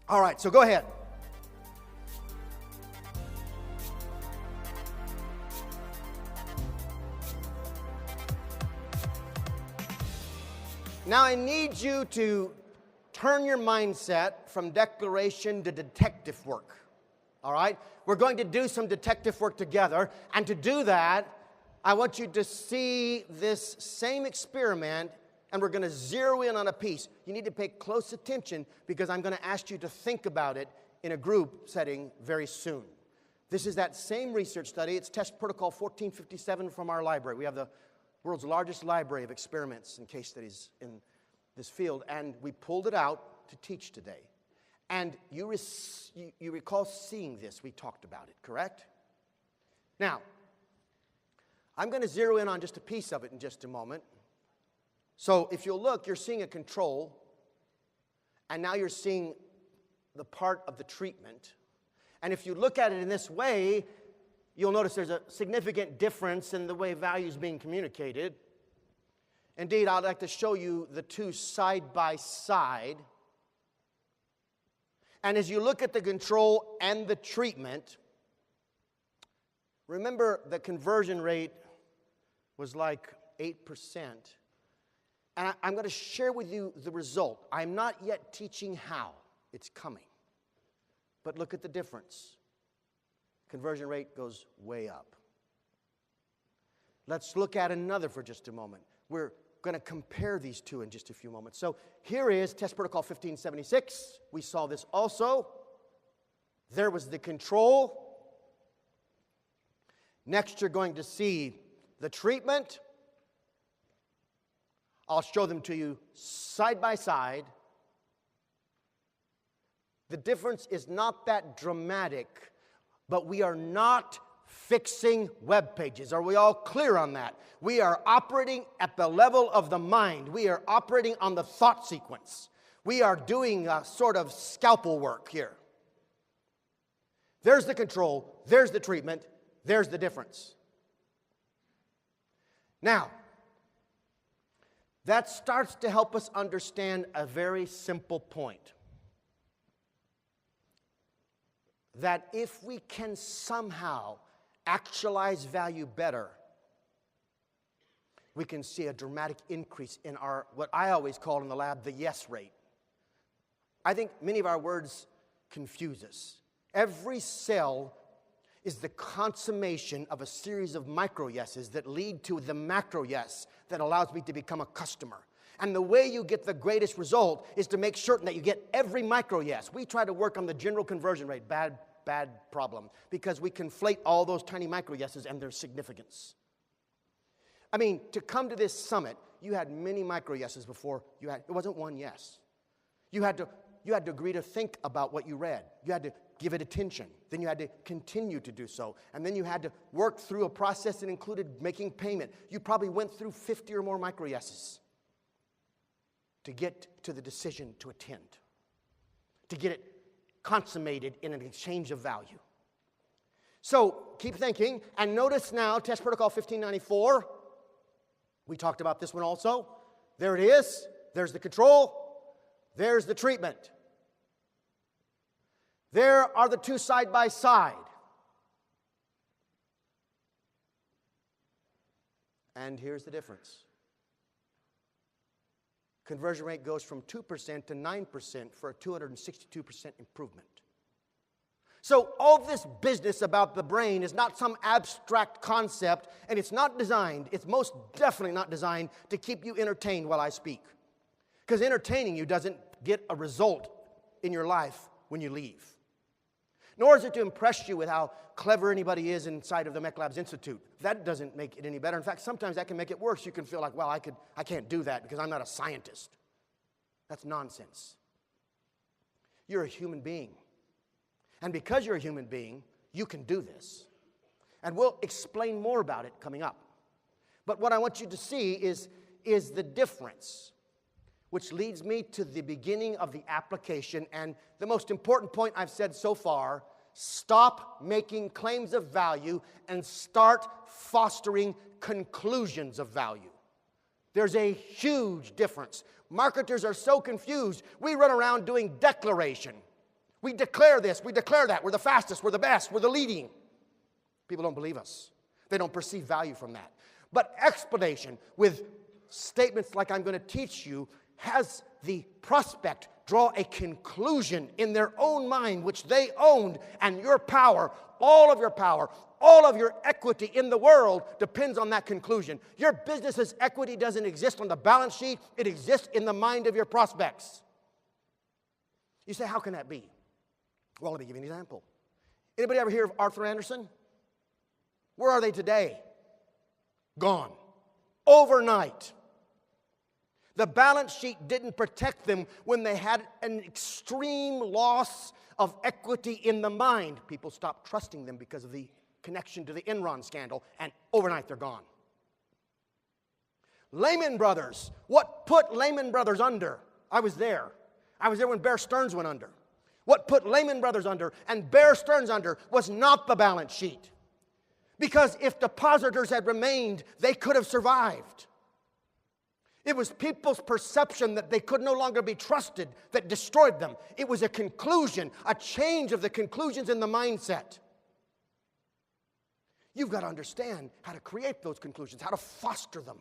All right, so go ahead. Now I need you to turn your mindset from declaration to detective work. All right? We're going to do some detective work together. And to do that, I want you to see this same experiment, and we're going to zero in on a piece. You need to pay close attention because I'm going to ask you to think about it in a group setting very soon. This is that same research study. It's test protocol 1457 from our library. We have the world's largest library of experiments and case studies in this field, and we pulled it out to teach today. And you recall seeing this. We talked about it, correct? Now, I'm going to zero in on just a piece of it in just a moment. So if you'll look, you're seeing a control, and now you're seeing the part of the treatment. And if you look at it in this way, you'll notice there's a significant difference in the way value is being communicated. Indeed, I'd like to show you the two side by side. And as you look at the control and the treatment, remember the conversion rate was like 8%. And I'm going to share with you the result. I'm not yet teaching how it's coming. But look at the difference. Conversion rate goes way up. Let's look at another for just a moment. We're going to compare these two in just a few moments. So here is test protocol 1576. We saw this also. There was the control. Next, you're going to see the treatment. I'll show them to you side by side. The difference is not that dramatic, but we are not fixing web pages. Are we all clear on that? We are operating at the level of the mind. We are operating on the thought sequence. We are doing a sort of scalpel work here. There's the control, there's the treatment, there's the difference. Now, that starts to help us understand a very simple point. That if we can somehow actualize value better, we can see a dramatic increase in our, what I always call in the lab, the yes rate. I think many of our words confuse us. Every cell is the consummation of a series of micro yeses that lead to the macro yes that allows me to become a customer. And the way you get the greatest result is to make certain that you get every micro yes. We try to work on the general conversion rate, bad problem, because we conflate all those tiny micro yeses and their significance. I mean, to come to this summit, you had many micro yeses before you had, it wasn't one yes. You had to agree to think about what you read. You had to give it attention. Then you had to continue to do so. And then you had to work through a process that included making payment. You probably went through 50 or more micro yeses to get to the decision to attend, to get it consummated in an exchange of value. So keep thinking, and notice now test protocol 1594. We talked about this one also. There it is. There's the control. There's the treatment. There are the two side by side. And here's the difference. Conversion rate goes from 2% to 9% for a 262% improvement. So all this business about the brain is not some abstract concept, and it's not designed, it's most definitely not designed to keep you entertained while I speak. Because entertaining you doesn't get a result in your life when you leave. Nor is it to impress you with how clever anybody is inside of the MECLABS Institute. That doesn't make it any better. In fact, sometimes that can make it worse. You can feel like, well, I can't do that because I'm not a scientist. That's nonsense. You're a human being. And because you're a human being, you can do this. And we'll explain more about it coming up. But what I want you to see is the difference, which leads me to the beginning of the application and the most important point I've said so far: stop making claims of value and start fostering conclusions of value. There's a huge difference. Marketers are so confused. We run around doing declaration. We declare this, we declare that. We're the fastest, we're the best, we're the leading. People don't believe us. They don't perceive value from that. But explanation with statements like I'm going to teach you has the prospect draw a conclusion in their own mind which they owned, and your power, all of your equity in the world depends on that conclusion. Your business's equity doesn't exist on the balance sheet, it exists in the mind of your prospects. You say, how can that be? Well, let me give you an example. Anybody ever hear of Arthur Anderson? Where are they today? Gone. Overnight. The balance sheet didn't protect them when they had an extreme loss of equity in the mind. People stopped trusting them because of the connection to the Enron scandal, and overnight they're gone. Lehman Brothers. What put Lehman Brothers under? I was there. I was there when Bear Stearns went under. What put Lehman Brothers under and Bear Stearns under was not the balance sheet. Because if depositors had remained, they could have survived. It was people's perception that they could no longer be trusted that destroyed them. It was a conclusion, a change of the conclusions in the mindset. You've got to understand how to create those conclusions, how to foster them.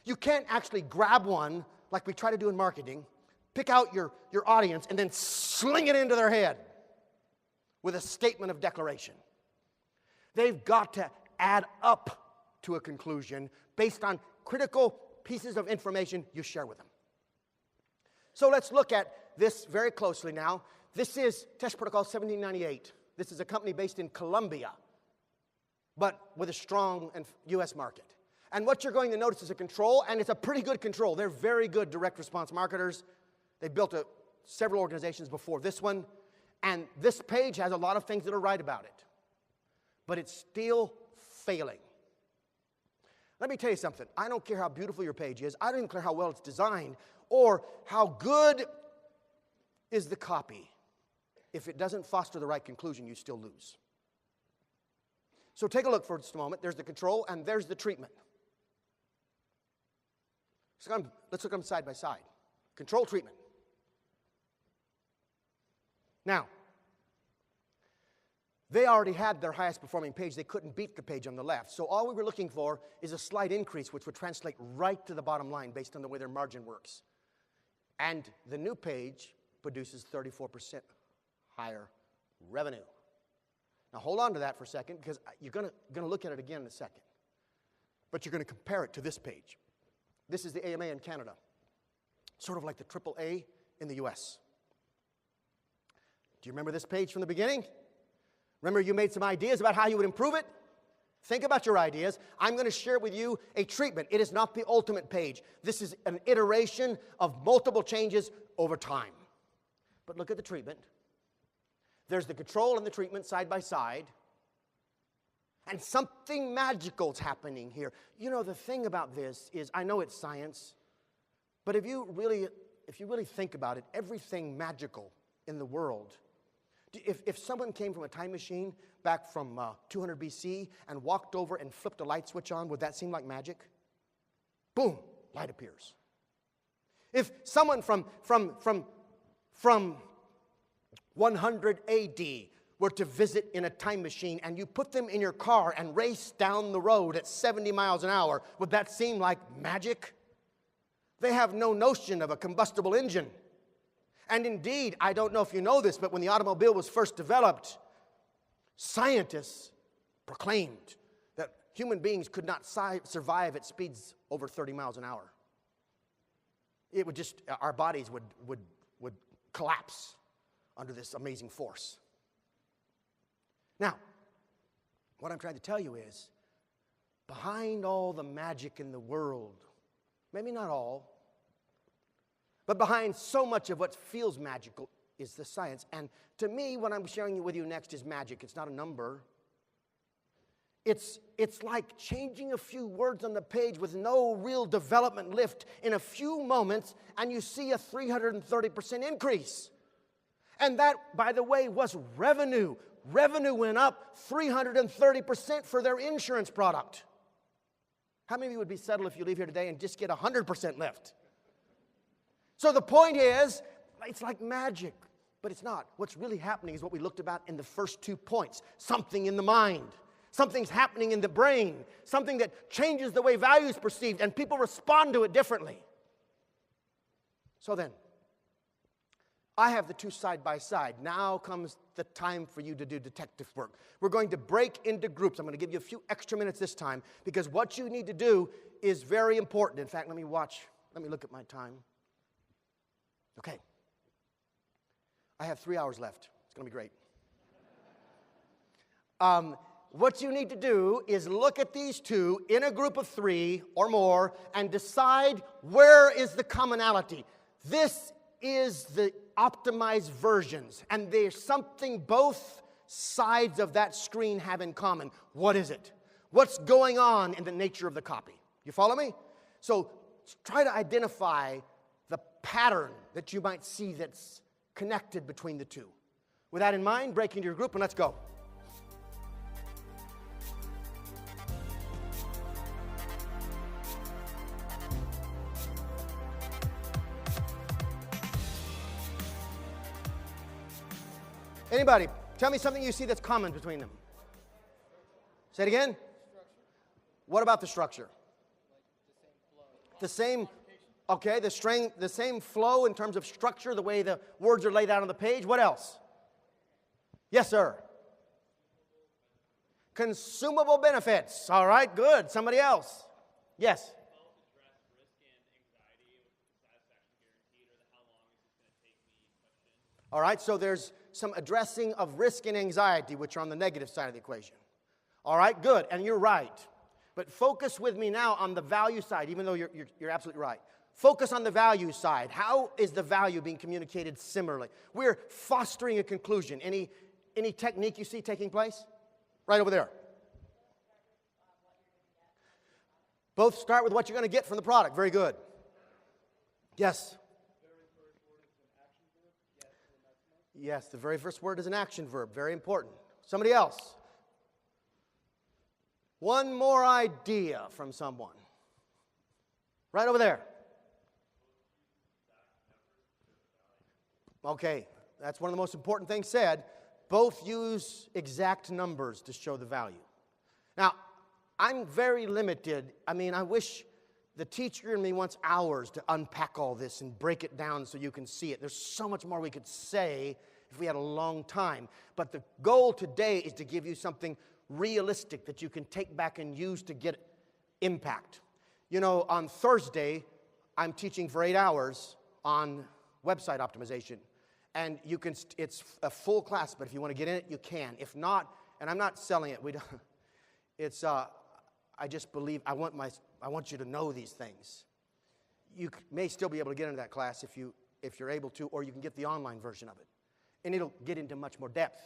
You can't actually grab one like we try to do in marketing, pick out your audience, and then sling it into their head with a statement of declaration. They've got to add up to a conclusion based on critical pieces of information you share with them. So let's look at this very closely now. This is Test Protocol 1798. This is a company based in Colombia, but with a strong U.S. market. And what you're going to notice is a control, and it's a pretty good control. They're very good direct response marketers. They built several organizations before this one, and this page has a lot of things that are right about it. But it's still failing. Let me tell you something. I don't care how beautiful your page is. I don't even care how well it's designed or how good is the copy. If it doesn't foster the right conclusion, you still lose. So take a look for just a moment. There's the control and there's the treatment. So let's look at them side by side. Control, treatment. Now, they already had their highest performing page. They couldn't beat the page on the left. So all we were looking for is a slight increase, which would translate right to the bottom line based on the way their margin works. And the new page produces 34% higher revenue. Now hold on to that for a second, because you're going to look at it again in a second. But you're going to compare it to this page. This is the AMA in Canada. Sort of like the AAA in the US. Do you remember this page from the beginning? Remember you made some ideas about how you would improve it? Think about your ideas. I'm going to share with you a treatment. It is not the ultimate page. This is an iteration of multiple changes over time. But look at the treatment. There's the control and the treatment side by side. And something magical is happening here. You know, the thing about this is, I know it's science, but if you really think about it, everything magical in the world, if someone came from a time machine back from 200 BC and walked over and flipped a light switch on, would that seem like magic? Boom, light appears. If someone from 100 AD were to visit in a time machine and you put them in your car and race down the road at 70 miles an hour, would that seem like magic? They have no notion of a combustible engine. And indeed, I don't know if you know this, but when the automobile was first developed, scientists proclaimed that human beings could not survive at speeds over 30 miles an hour. It would just, our bodies would collapse under this amazing force. Now, what I'm trying to tell you is, behind all the magic in the world, maybe not all, but behind so much of what feels magical is the science. And to me, what I'm sharing with you next is magic. It's not a number. It's like changing a few words on the page with no real development lift in a few moments, and you see a 330% increase. And that, by the way, was revenue. Revenue went up 330% for their insurance product. How many of you would be settled if you leave here today and just get 100% lift? So the point is, it's like magic, but it's not. What's really happening is what we looked about in the first 2 points. Something in the mind. Something's happening in the brain. Something that changes the way value is perceived, and people respond to it differently. So then, I have the two side by side. Now comes the time for you to do detective work. We're going to break into groups. I'm going to give you a few extra minutes this time, because what you need to do is very important. In fact, let me look at my time. Okay. I have 3 hours left. It's going to be great. What you need to do is look at these two in a group of 3 or more and decide where is the commonality. This is the optimized versions, and there's something both sides of that screen have in common. What is it? What's going on in the nature of the copy? You follow me? So try to identify the pattern that you might see that's connected between the two. With that in mind, break into your group and let's go. Anybody, tell me something you see that's common between them. Say it again. What about the structure? The same, okay, the same flow in terms of structure, the way the words are laid out on the page. What else? Yes, sir. Consumable benefits. All right, good. Somebody else. Yes. All right, so there's some addressing of risk and anxiety, which are on the negative side of the equation. All right, good, and you're right. But focus with me now on the value side, even though you're absolutely right. Focus on the value side. How is the value being communicated similarly? We're fostering a conclusion. Any technique you see taking place? Right over there. Both start with what you're going to get from the product. Very good. Yes. Yes, the very first word is an action verb. Very important. Somebody else. One more idea from someone. Right over there. Okay, that's one of the most important things said. Both use exact numbers to show the value. Now, I'm very limited. I mean, I wish the teacher in me wants hours to unpack all this and break it down so you can see it. There's so much more we could say if we had a long time. But the goal today is to give you something realistic that you can take back and use to get impact. You know, on Thursday, I'm teaching for 8 hours on website optimization. And you can, it's a full class, but if you want to get in it, you can. If not, and I'm not selling it, we don't, it's, I just believe, I want you to know these things. You may still be able to get into that class if you're able to, or you can get the online version of it. And it'll get into much more depth.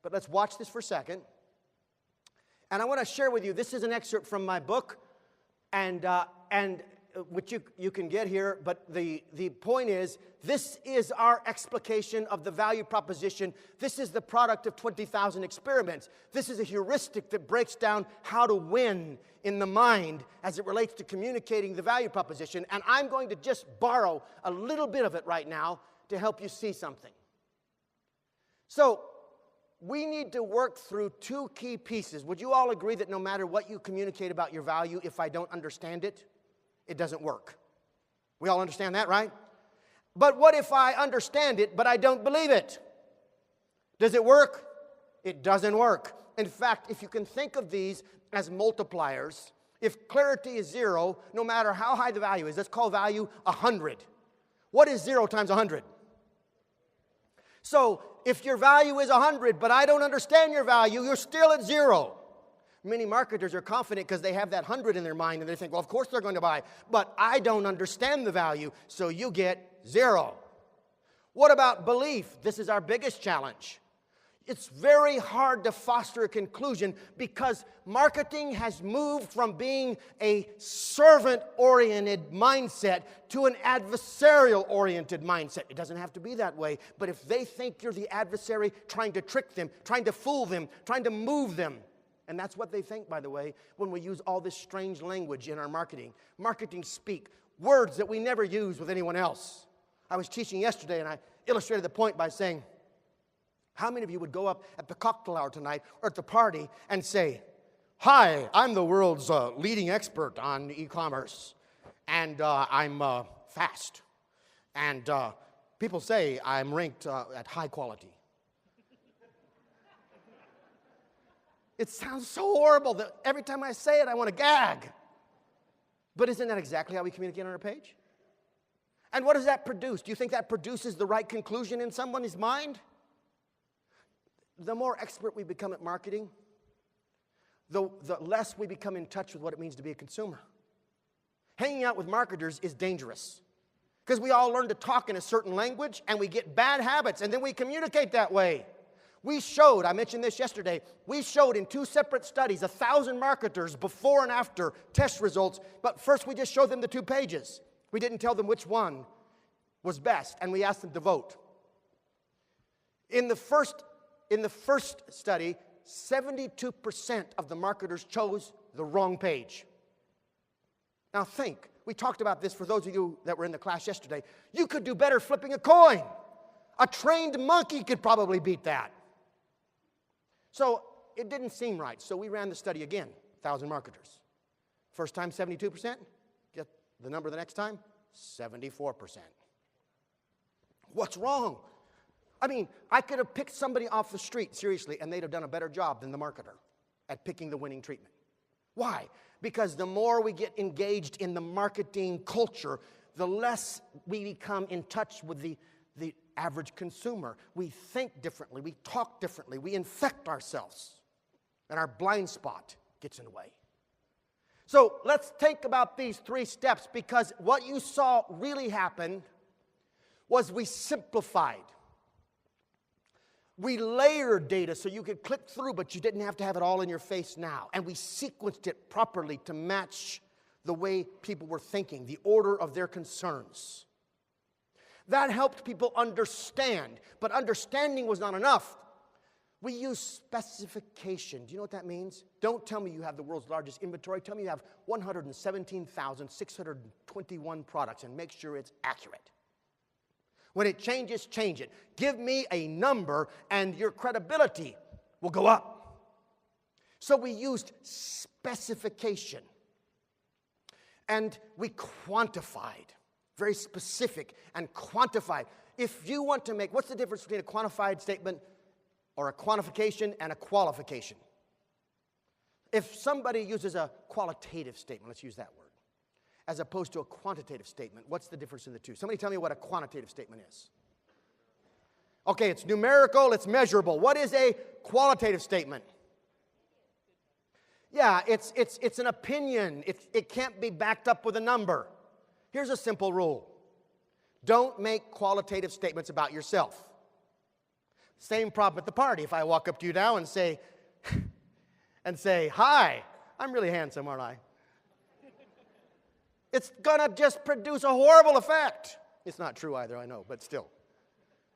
But let's watch this for a second. And I want to share with you, this is an excerpt from my book, and which you can get here, but the point is, this is our explication of the value proposition. This is the product of 20,000 experiments. This is a heuristic that breaks down how to win in the mind as it relates to communicating the value proposition. And I'm going to just borrow a little bit of it right now to help you see something. So, we need to work through 2 key pieces. Would you all agree that no matter what you communicate about your value, if I don't understand it, it doesn't work? We all understand that, right? But what if I understand it, but I don't believe it? Does it work? It doesn't work. In fact, if you can think of these as multipliers, if clarity is 0, no matter how high the value is, let's call value 100. What is 0 times 100? So, if your value is 100, but I don't understand your value, you're still at 0. Many marketers are confident because they have that 100 in their mind, and they think, well, of course they're going to buy. But I don't understand the value, so you get 0. What about belief? This is our biggest challenge. It's very hard to foster a conclusion because marketing has moved from being a servant-oriented mindset to an adversarial-oriented mindset. It doesn't have to be that way, but if they think you're the adversary trying to trick them, trying to fool them, trying to move them, and that's what they think, by the way, when we use all this strange language in our marketing. Marketing speak words that we never use with anyone else. I was teaching yesterday, and I illustrated the point by saying, how many of you would go up at the cocktail hour tonight or at the party and say, hi, I'm the world's leading expert on e-commerce, and I'm fast, and people say I'm ranked at high quality. It sounds so horrible that every time I say it, I want to gag. But isn't that exactly how we communicate on our page? And what does that produce? Do you think that produces the right conclusion in someone's mind? The more expert we become at marketing, the less we become in touch with what it means to be a consumer. Hanging out with marketers is dangerous because we all learn to talk in a certain language and we get bad habits and then we communicate that way. We showed, I mentioned this yesterday, we showed in 2 separate studies 1,000 marketers before and after test results, but first we just showed them the 2 pages. We didn't tell them which one was best, and we asked them to vote. In the first study, 72% of the marketers chose the wrong page. Now think, we talked about this for those of you that were in the class yesterday. You could do better flipping a coin. A trained monkey could probably beat that. So it didn't seem right, so we ran the study again, 1,000 marketers. First time, 72%. Get the number the next time, 74%. What's wrong? I mean, I could have picked somebody off the street, seriously, and they'd have done a better job than the marketer at picking the winning treatment. Why? Because the more we get engaged in the marketing culture, the less we become in touch with the average consumer. We think differently, we talk differently, we infect ourselves, and our blind spot gets in the way. So let's think about these 3 steps, because what you saw really happen was we simplified. We layered data so you could click through, but you didn't have to have it all in your face now. And we sequenced it properly to match the way people were thinking, the order of their concerns. That helped people understand, but understanding was not enough. We use specification. Do you know what that means? Don't tell me you have the world's largest inventory. Tell me you have 117,621 products and make sure it's accurate. When it changes, change it. Give me a number and your credibility will go up. So we used specification. And we quantified. Very specific and quantified. If you want to make, what's the difference between a quantified statement or a quantification and a qualification? If somebody uses a qualitative statement, let's use that word, as opposed to a quantitative statement, what's the difference in the two? Somebody tell me what a quantitative statement is. Okay, it's numerical, it's measurable. What is a qualitative statement? Yeah, it's an opinion. It can't be backed up with a number. Here's a simple rule. Don't make qualitative statements about yourself. Same problem at the party. If I walk up to you now and say, hi, I'm really handsome, aren't I? It's going to just produce a horrible effect. It's not true either, I know, but still.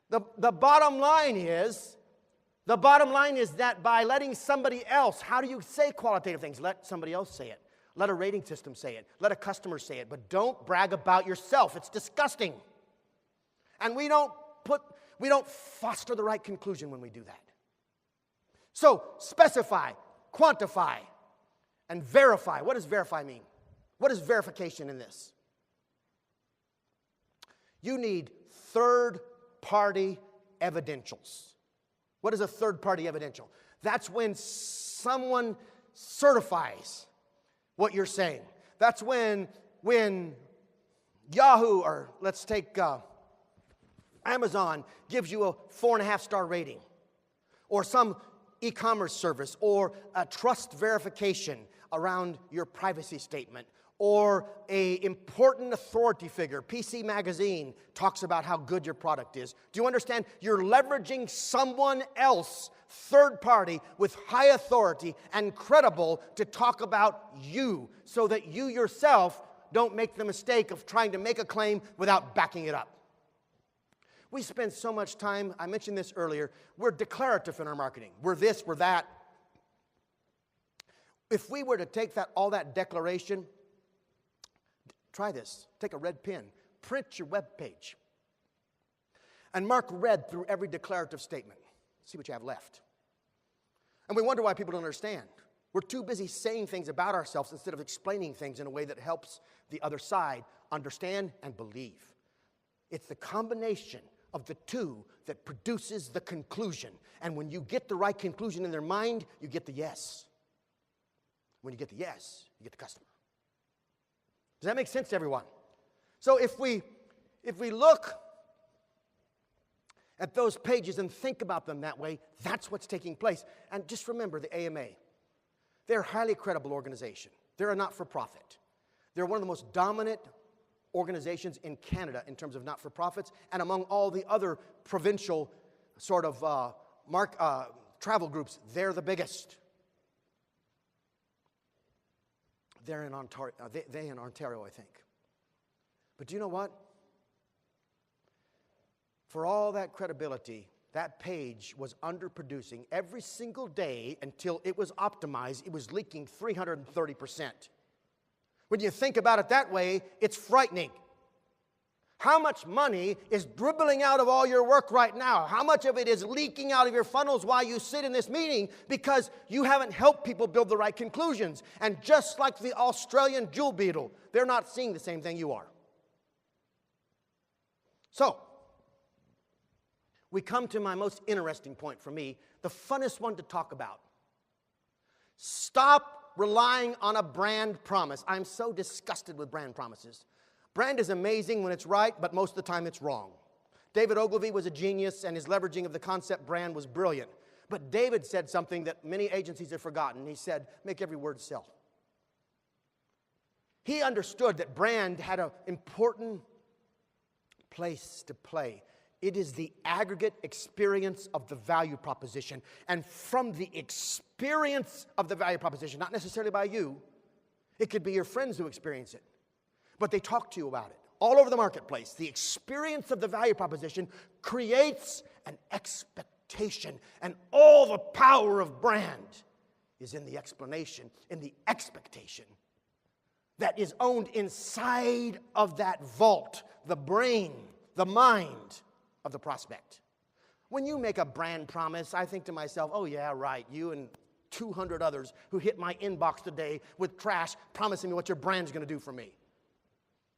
The bottom line is that by letting somebody else, how do you say qualitative things? Let somebody else say it. Let a rating system say it. Let a customer say it. But don't brag about yourself. It's disgusting. And we don't foster the right conclusion when we do that. So specify, quantify, and verify. What does verify mean? What is verification in this? You need third-party evidentials. What is a third-party evidential? That's when someone certifies what you're saying. That's when Yahoo, or let's take Amazon gives you a 4.5-star rating, or some e-commerce service, or a trust verification around your privacy statement, or an important authority figure. PC Magazine talks about how good your product is. Do you understand? You're leveraging someone else, third party, with high authority and credible to talk about you, so that you yourself don't make the mistake of trying to make a claim without backing it up. We spend so much time, I mentioned this earlier, we're declarative in our marketing. We're this, we're that. If we were to take all that declaration, try this. Take a red pen, print your web page, and mark red through every declarative statement. See what you have left. And we wonder why people don't understand. We're too busy saying things about ourselves instead of explaining things in a way that helps the other side understand and believe. It's the combination of the two that produces the conclusion. And when you get the right conclusion in their mind, you get the yes. When you get the yes, you get the customer. Does that make sense to everyone? So if we look at those pages and think about them that way, that's what's taking place. And just remember the AMA. They're a highly credible organization. They're a not-for-profit. They're one of the most dominant organizations in Canada in terms of not-for-profits, and among all the other provincial sort of travel groups, they're the biggest. They're in Ontario, they in Ontario, I think. But do you know what? For all that credibility, that page was underproducing every single day until it was optimized. It was leaking 330%. When you think about it that way, it's frightening. How much money is dribbling out of all your work right now? How much of it is leaking out of your funnels while you sit in this meeting because you haven't helped people build the right conclusions? And just like the Australian jewel beetle, they're not seeing the same thing you are. So, we come to my most interesting point for me, the funnest one to talk about. Stop relying on a brand promise. I'm so disgusted with brand promises. Brand is amazing when it's right, but most of the time it's wrong. David Ogilvy was a genius, and his leveraging of the concept brand was brilliant. But David said something that many agencies have forgotten. He said, make every word sell. He understood that brand had an important place to play. It is the aggregate experience of the value proposition. And from the experience of the value proposition, not necessarily by you, it could be your friends who experience it. But they talk to you about it. All over the marketplace, the experience of the value proposition creates an expectation. And all the power of brand is in the explanation, in the expectation that is owned inside of that vault, the brain, the mind of the prospect. When you make a brand promise, I think to myself, oh yeah, right, you and 200 others who hit my inbox today with trash promising me what your brand's going to do for me.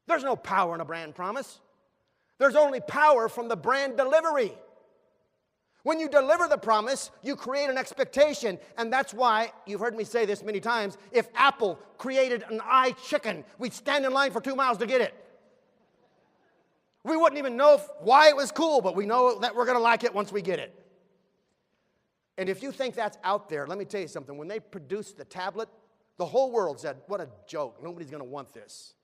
There's no power in a brand promise. There's only power from the brand delivery. When you deliver the promise, you create an expectation, and that's why, you've heard me say this many times, if Apple created an iChicken, we'd stand in line for 2 miles to get it. We wouldn't even know why it was cool, but we know that we're going to like it once we get it. And if you think that's out there, let me tell you something. When they produced the tablet, the whole world said, what a joke. Nobody's going to want this.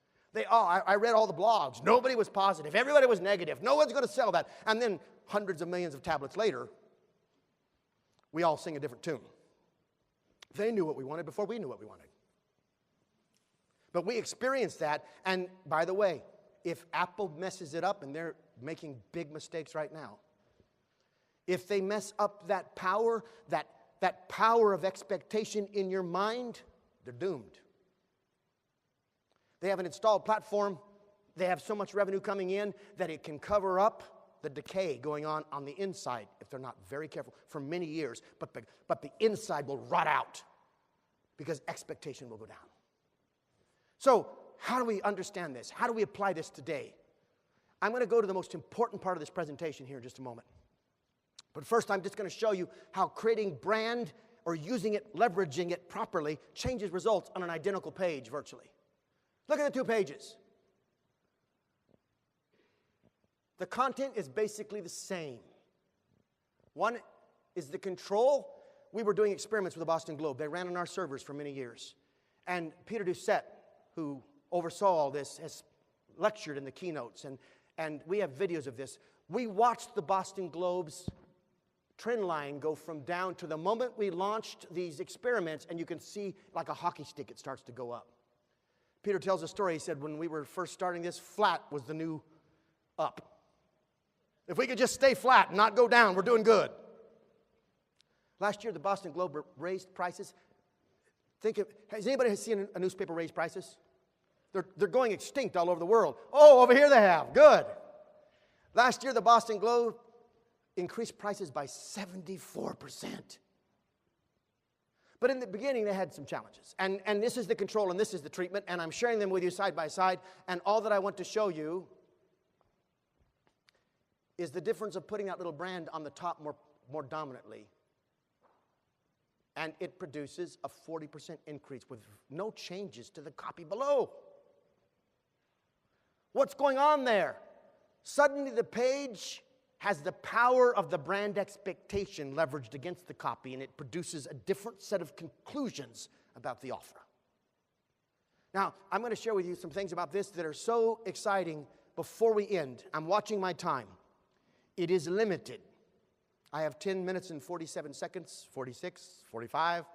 I read all the blogs. Nobody was positive. Everybody was negative. No one's going to sell that. And then hundreds of millions of tablets later, we all sing a different tune. They knew what we wanted before we knew what we wanted. But we experienced that. And by the way, if Apple messes it up, and they're making big mistakes right now, if they mess up that power, that power of expectation in your mind, they're doomed. They have an installed platform. They have so much revenue coming in that it can cover up the decay going on the inside if they're not very careful for many years. But the inside will rot out because expectation will go down. So how do we understand this? How do we apply this today? I'm going to go to the most important part of this presentation here in just a moment. But first, I'm just going to show you how creating brand or using it, leveraging it properly, changes results on an identical page virtually. Look at the 2 pages. The content is basically the same. One is the control. We were doing experiments with the Boston Globe. They ran on our servers for many years. And Peter Doucette, who oversaw all this, has lectured in the keynotes, and we have videos of this. We watched the Boston Globe's trend line go from down to the moment we launched these experiments, and you can see like a hockey stick, it starts to go up. Peter tells a story. He said when we were first starting this, flat was the new up. If we could just stay flat and not go down, we're doing good. Last year, the Boston Globe raised prices. Has anybody seen a newspaper raise prices? They're going extinct all over the world. Oh, over here they have. Good. Last year, the Boston Globe increased prices by 74%. But in the beginning, they had some challenges. And this is the control, and this is the treatment, and I'm sharing them with you side by side. And all that I want to show you is the difference of putting that little brand on the top more dominantly. And it produces a 40% increase with no changes to the copy below. What's going on there? Suddenly the page has the power of the brand expectation leveraged against the copy, and it produces a different set of conclusions about the offer. Now, I'm going to share with you some things about this that are so exciting before we end. I'm watching my time. It is limited. I have 10 minutes and 47 seconds, 46, 45,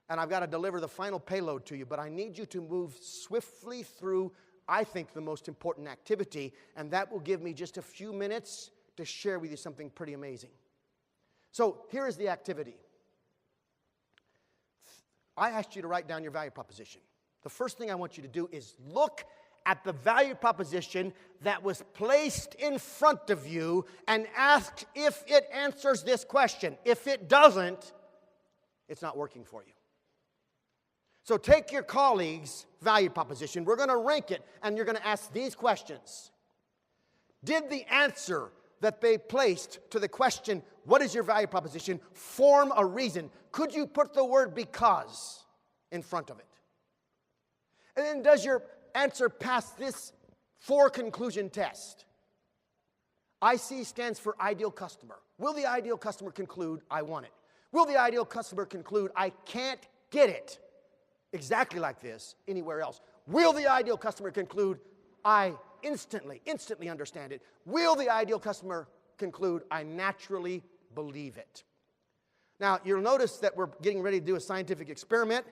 and I've got to deliver the final payload to you, but I need you to move swiftly through, I think, the most important activity, and that will give me just a few minutes to share with you something pretty amazing. So here is the activity. I asked you to write down your value proposition. The first thing I want you to do is look at the value proposition that was placed in front of you and ask if it answers this question. If it doesn't, it's not working for you. So take your colleague's value proposition. We're going to rank it, and you're going to ask these questions. Did the answer that they placed to the question, what is your value proposition, form a reason? Could you put the word because in front of it? And then does your answer pass this 4-conclusion test? IC stands for ideal customer. Will the ideal customer conclude, I want it? Will the ideal customer conclude, I can't get it exactly like this anywhere else? Will the ideal customer conclude, I instantly understand it? Will the ideal customer conclude, I naturally believe it? Now, you'll notice that we're getting ready to do a scientific experiment.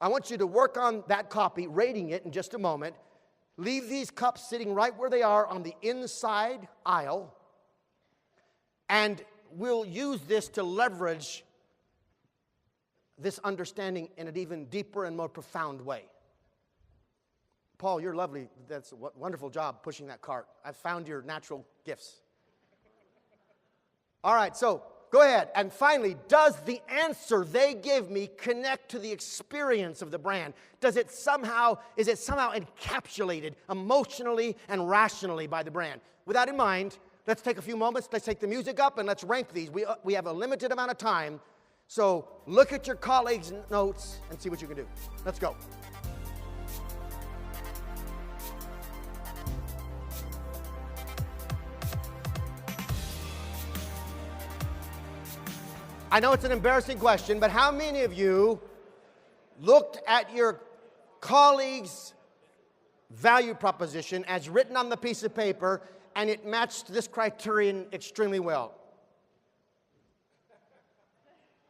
I want you to work on that copy, rating it in just a moment. Leave these cups sitting right where they are on the inside aisle. And we'll use this to leverage this understanding in an even deeper and more profound way. Paul, you're lovely. That's a wonderful job pushing that cart. I've found your natural gifts. All right, so go ahead. And finally, does the answer they give me connect to the experience of the brand? Is it somehow encapsulated emotionally and rationally by the brand? With that in mind, let's take a few moments. Let's take the music up and let's rank these. We have a limited amount of time. So look at your colleagues' notes and see what you can do. Let's go. I know it's an embarrassing question, but how many of you looked at your colleague's value proposition as written on the piece of paper and it matched this criterion extremely well?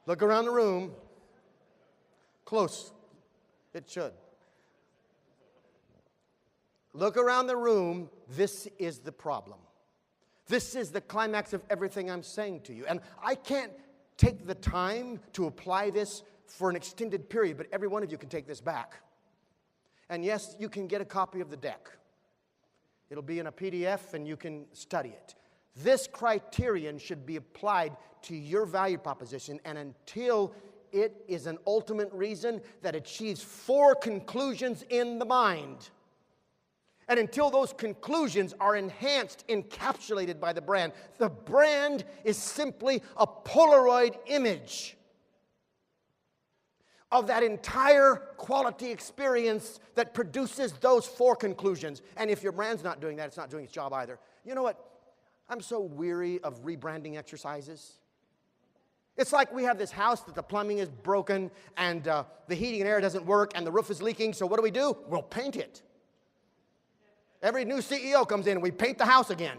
Look around the room. Close. It should. Look around the room. This is the problem. This is the climax of everything I'm saying to you. And I can't take the time to apply this for an extended period, but every one of you can take this back. And yes, you can get a copy of the deck. It'll be in a PDF and you can study it. This criterion should be applied to your value proposition, and until it is an ultimate reason that achieves 4 conclusions in the mind, and until those conclusions are enhanced, encapsulated by the brand is simply a Polaroid image of that entire quality experience that produces those 4 conclusions. And if your brand's not doing that, it's not doing its job either. You know what? I'm so weary of rebranding exercises. It's like we have this house that the plumbing is broken and the heating and air doesn't work and the roof is leaking. So what do? We'll paint it. Every new CEO comes in and we paint the house again.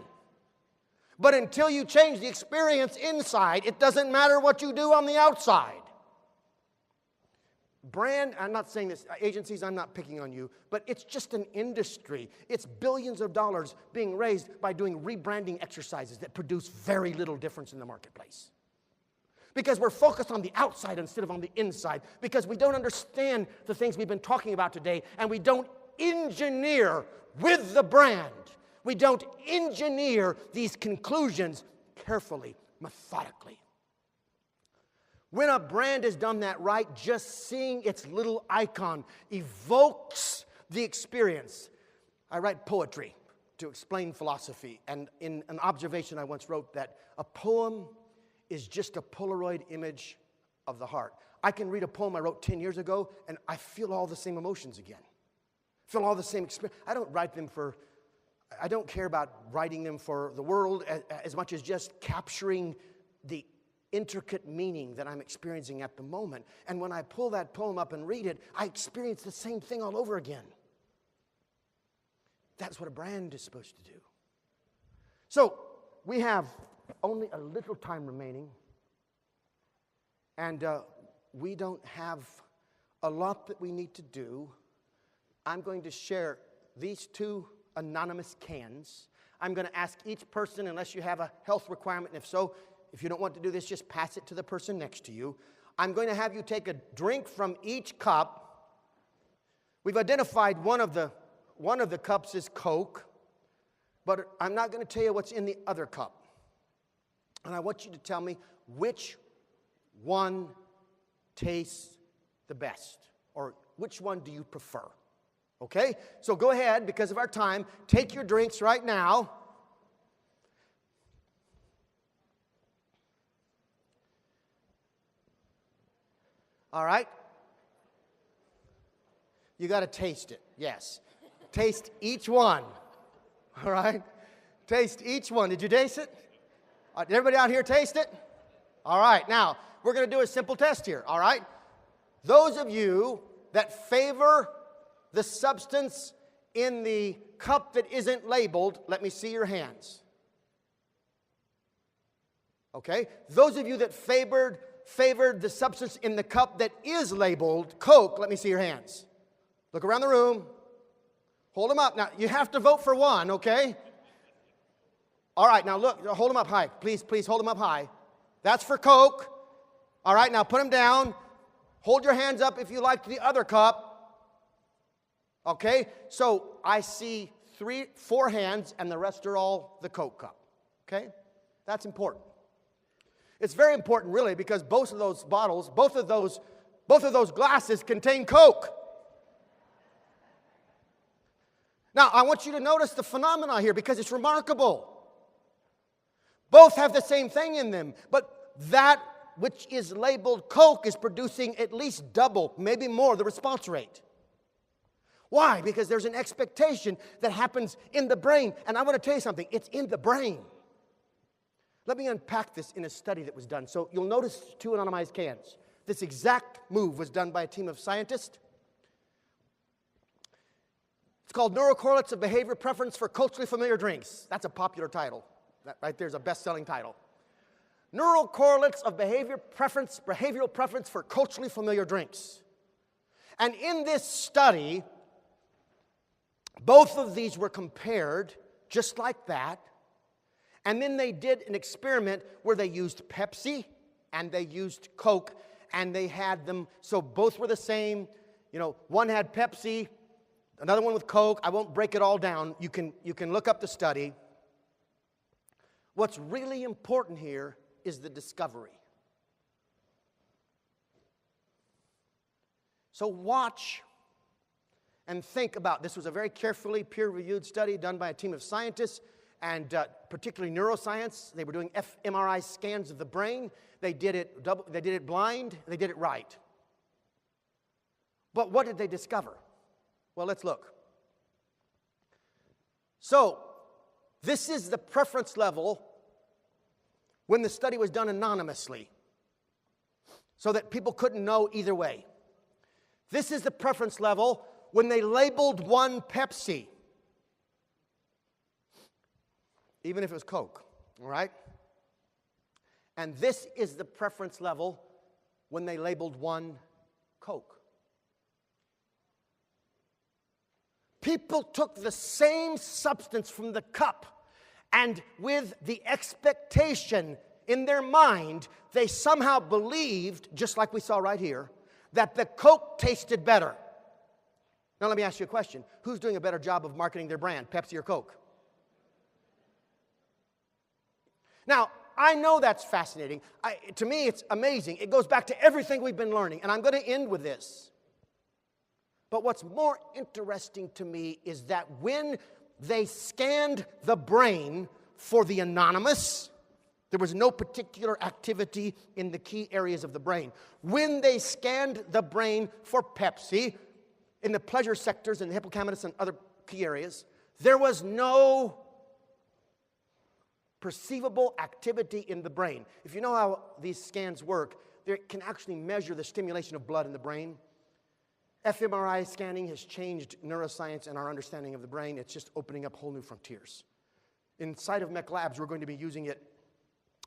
But until you change the experience inside, it doesn't matter what you do on the outside. Brand, I'm not saying this, agencies, I'm not picking on you, but it's just an industry. It's billions of dollars being raised by doing rebranding exercises that produce very little difference in the marketplace. Because we're focused on the outside instead of on the inside. Because we don't understand the things we've been talking about today, and we don't engineer with the brand. We don't engineer these conclusions carefully, methodically. When a brand has done that right, just seeing its little icon evokes the experience. I write poetry to explain philosophy, and in an observation I once wrote that a poem is just a Polaroid image of the heart. I can read a poem I wrote 10 years ago, and I feel all the same emotions again. Feel all the same experience. I don't care about writing them for the world as much as just capturing the intricate meaning that I'm experiencing at the moment. And when I pull that poem up and read it, I experience the same thing all over again. That's what a brand is supposed to do. So, we have only a little time remaining, and we don't have a lot that we need to do. I'm going to share these 2 anonymous cans. I'm going to ask each person, unless you have a health requirement, and if so, if you don't want to do this, just pass it to the person next to you. I'm going to have you take a drink from each cup. We've identified one of the cups is Coke, but I'm not going to tell you what's in the other cup. And I want you to tell me which one tastes the best, or which one do you prefer? Okay? So go ahead, because of our time, take your drinks right now. All right? You got to taste it, yes. Taste each one. All right? Taste each one. Did you taste it? Did everybody out here taste it? All right. Now, we're going to do a simple test here. All right? Those of you that favor the substance in the cup that isn't labeled, let me see your hands. Okay? Those of you that favored the substance in the cup that is labeled Coke, let me see your hands. Look around the room. Hold them up. Now, you have to vote for one, okay? All right, now look, hold them up high. Please hold them up high. That's for Coke. All right, now put them down. Hold your hands up if you liked the other cup. Okay, so I see 4 hands, and the rest are all the Coke cup. Okay, that's important. It's very important, really, because both of those bottles, both of those glasses contain Coke. Now, I want you to notice the phenomena here because it's remarkable. Both have the same thing in them, but that which is labeled Coke is producing at least double, maybe more, the response rate. Why? Because there's an expectation that happens in the brain. And I want to tell you something. It's in the brain. Let me unpack this in a study that was done. So you'll notice 2 anonymized cans. This exact move was done by a team of scientists. It's called Neurocorrelates of Behavior Preference for Culturally Familiar Drinks. That's a popular title. That right there's a best-selling title. Neurocorrelates of behavioral preference for culturally familiar drinks. And in this study, both of these were compared just like that. And then they did an experiment where they used Pepsi and they used Coke, and they had them, so both were the same. You know, one had Pepsi, another one with Coke. I won't break it all down. You can look up the study. What's really important here is the discovery. So watch and think about, this was a very carefully peer-reviewed study done by a team of scientists, and particularly neuroscience. They were doing fMRI scans of the brain. They did it blind. They did it right. But what did they discover? Well, let's look. So, this is the preference level when the study was done anonymously, so that people couldn't know either way. This is the preference level when they labeled one Pepsi, even if it was Coke, all right? And this is the preference level when they labeled one Coke. People took the same substance from the cup, and with the expectation in their mind, they somehow believed, just like we saw right here, that the Coke tasted better. Now let me ask you a question. Who's doing a better job of marketing their brand, Pepsi or Coke? Now, I know that's fascinating. To me, it's amazing. It goes back to everything we've been learning, and I'm going to end with this. But what's more interesting to me is that when they scanned the brain for the anonymous, there was no particular activity in the key areas of the brain. When they scanned the brain for Pepsi, in the pleasure sectors and the hippocampus and other key areas, there was no perceivable activity in the brain. If you know how these scans work, they can actually measure the stimulation of blood in the brain. fMRI scanning has changed neuroscience and our understanding of the brain. It's just opening up whole new frontiers. Inside of MECLABS, we're going to be using it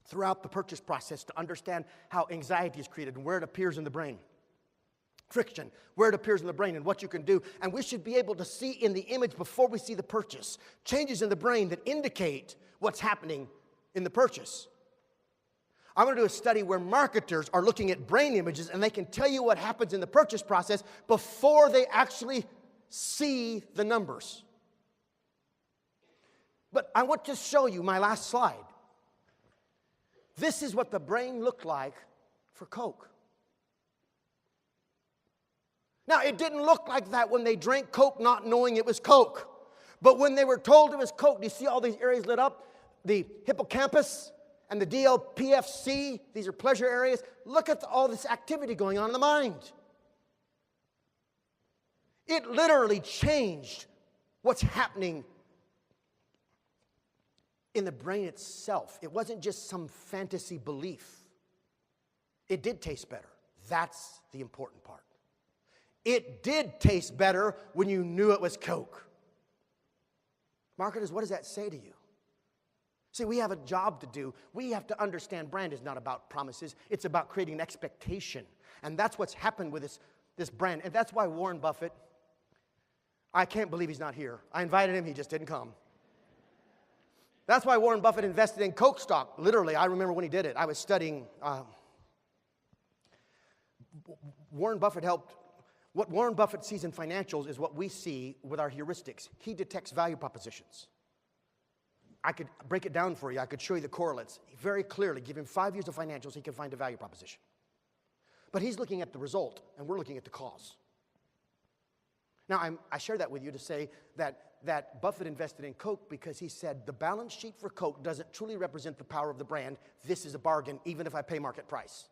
throughout the purchase process to understand how anxiety is created and where it appears in the brain. Friction, where it appears in the brain and what you can do. And we should be able to see in the image before we see the purchase changes in the brain that indicate what's happening in the purchase. I'm going to do a study where marketers are looking at brain images and they can tell you what happens in the purchase process before they actually see the numbers. But I want to show you my last slide. This is what the brain looked like for Coke. Now, it didn't look like that when they drank Coke not knowing it was Coke. But when they were told it was Coke, do you see all these areas lit up? The hippocampus and the DLPFC, these are pleasure areas. Look at all this activity going on in the mind. It literally changed what's happening in the brain itself. It wasn't just some fantasy belief. It did taste better. That's the important part. It did taste better when you knew it was Coke. Marketers, what does that say to you? See, we have a job to do. We have to understand brand is not about promises. It's about creating an expectation. And that's what's happened with this brand. And that's why Warren Buffett, I can't believe he's not here. I invited him, he just didn't come. That's why Warren Buffett invested in Coke stock. Literally, I remember when he did it. I was studying. Warren Buffett helped. What Warren Buffett sees in financials is what we see with our heuristics. He detects value propositions. I could break it down for you. I could show you the correlates. Very clearly, give him 5 years of financials, he can find a value proposition. But he's looking at the result, and we're looking at the cause. Now, I share that with you to say that Buffett invested in Coke because he said the balance sheet for Coke doesn't truly represent the power of the brand. This is a bargain, even if I pay market price.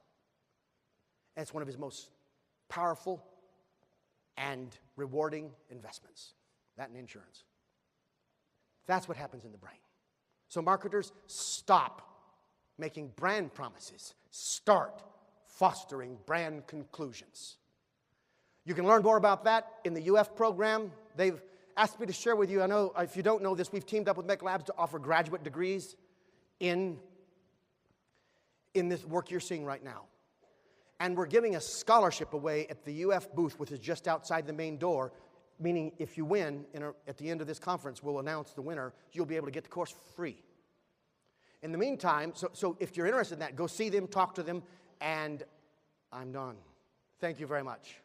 And it's one of his most powerful and rewarding investments. That and insurance. That's what happens in the brain. So marketers, stop making brand promises. Start fostering brand conclusions. You can learn more about that in the UF program. They've asked me to share with you, I know if you don't know this, we've teamed up with MECLABS to offer graduate degrees in this work you're seeing right now. And we're giving a scholarship away at the UF booth, which is just outside the main door, meaning if you win, at the end of this conference, we'll announce the winner, you'll be able to get the course free. In the meantime, so if you're interested in that, go see them, talk to them, and I'm done. Thank you very much.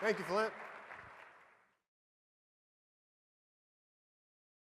Thank you, Flint.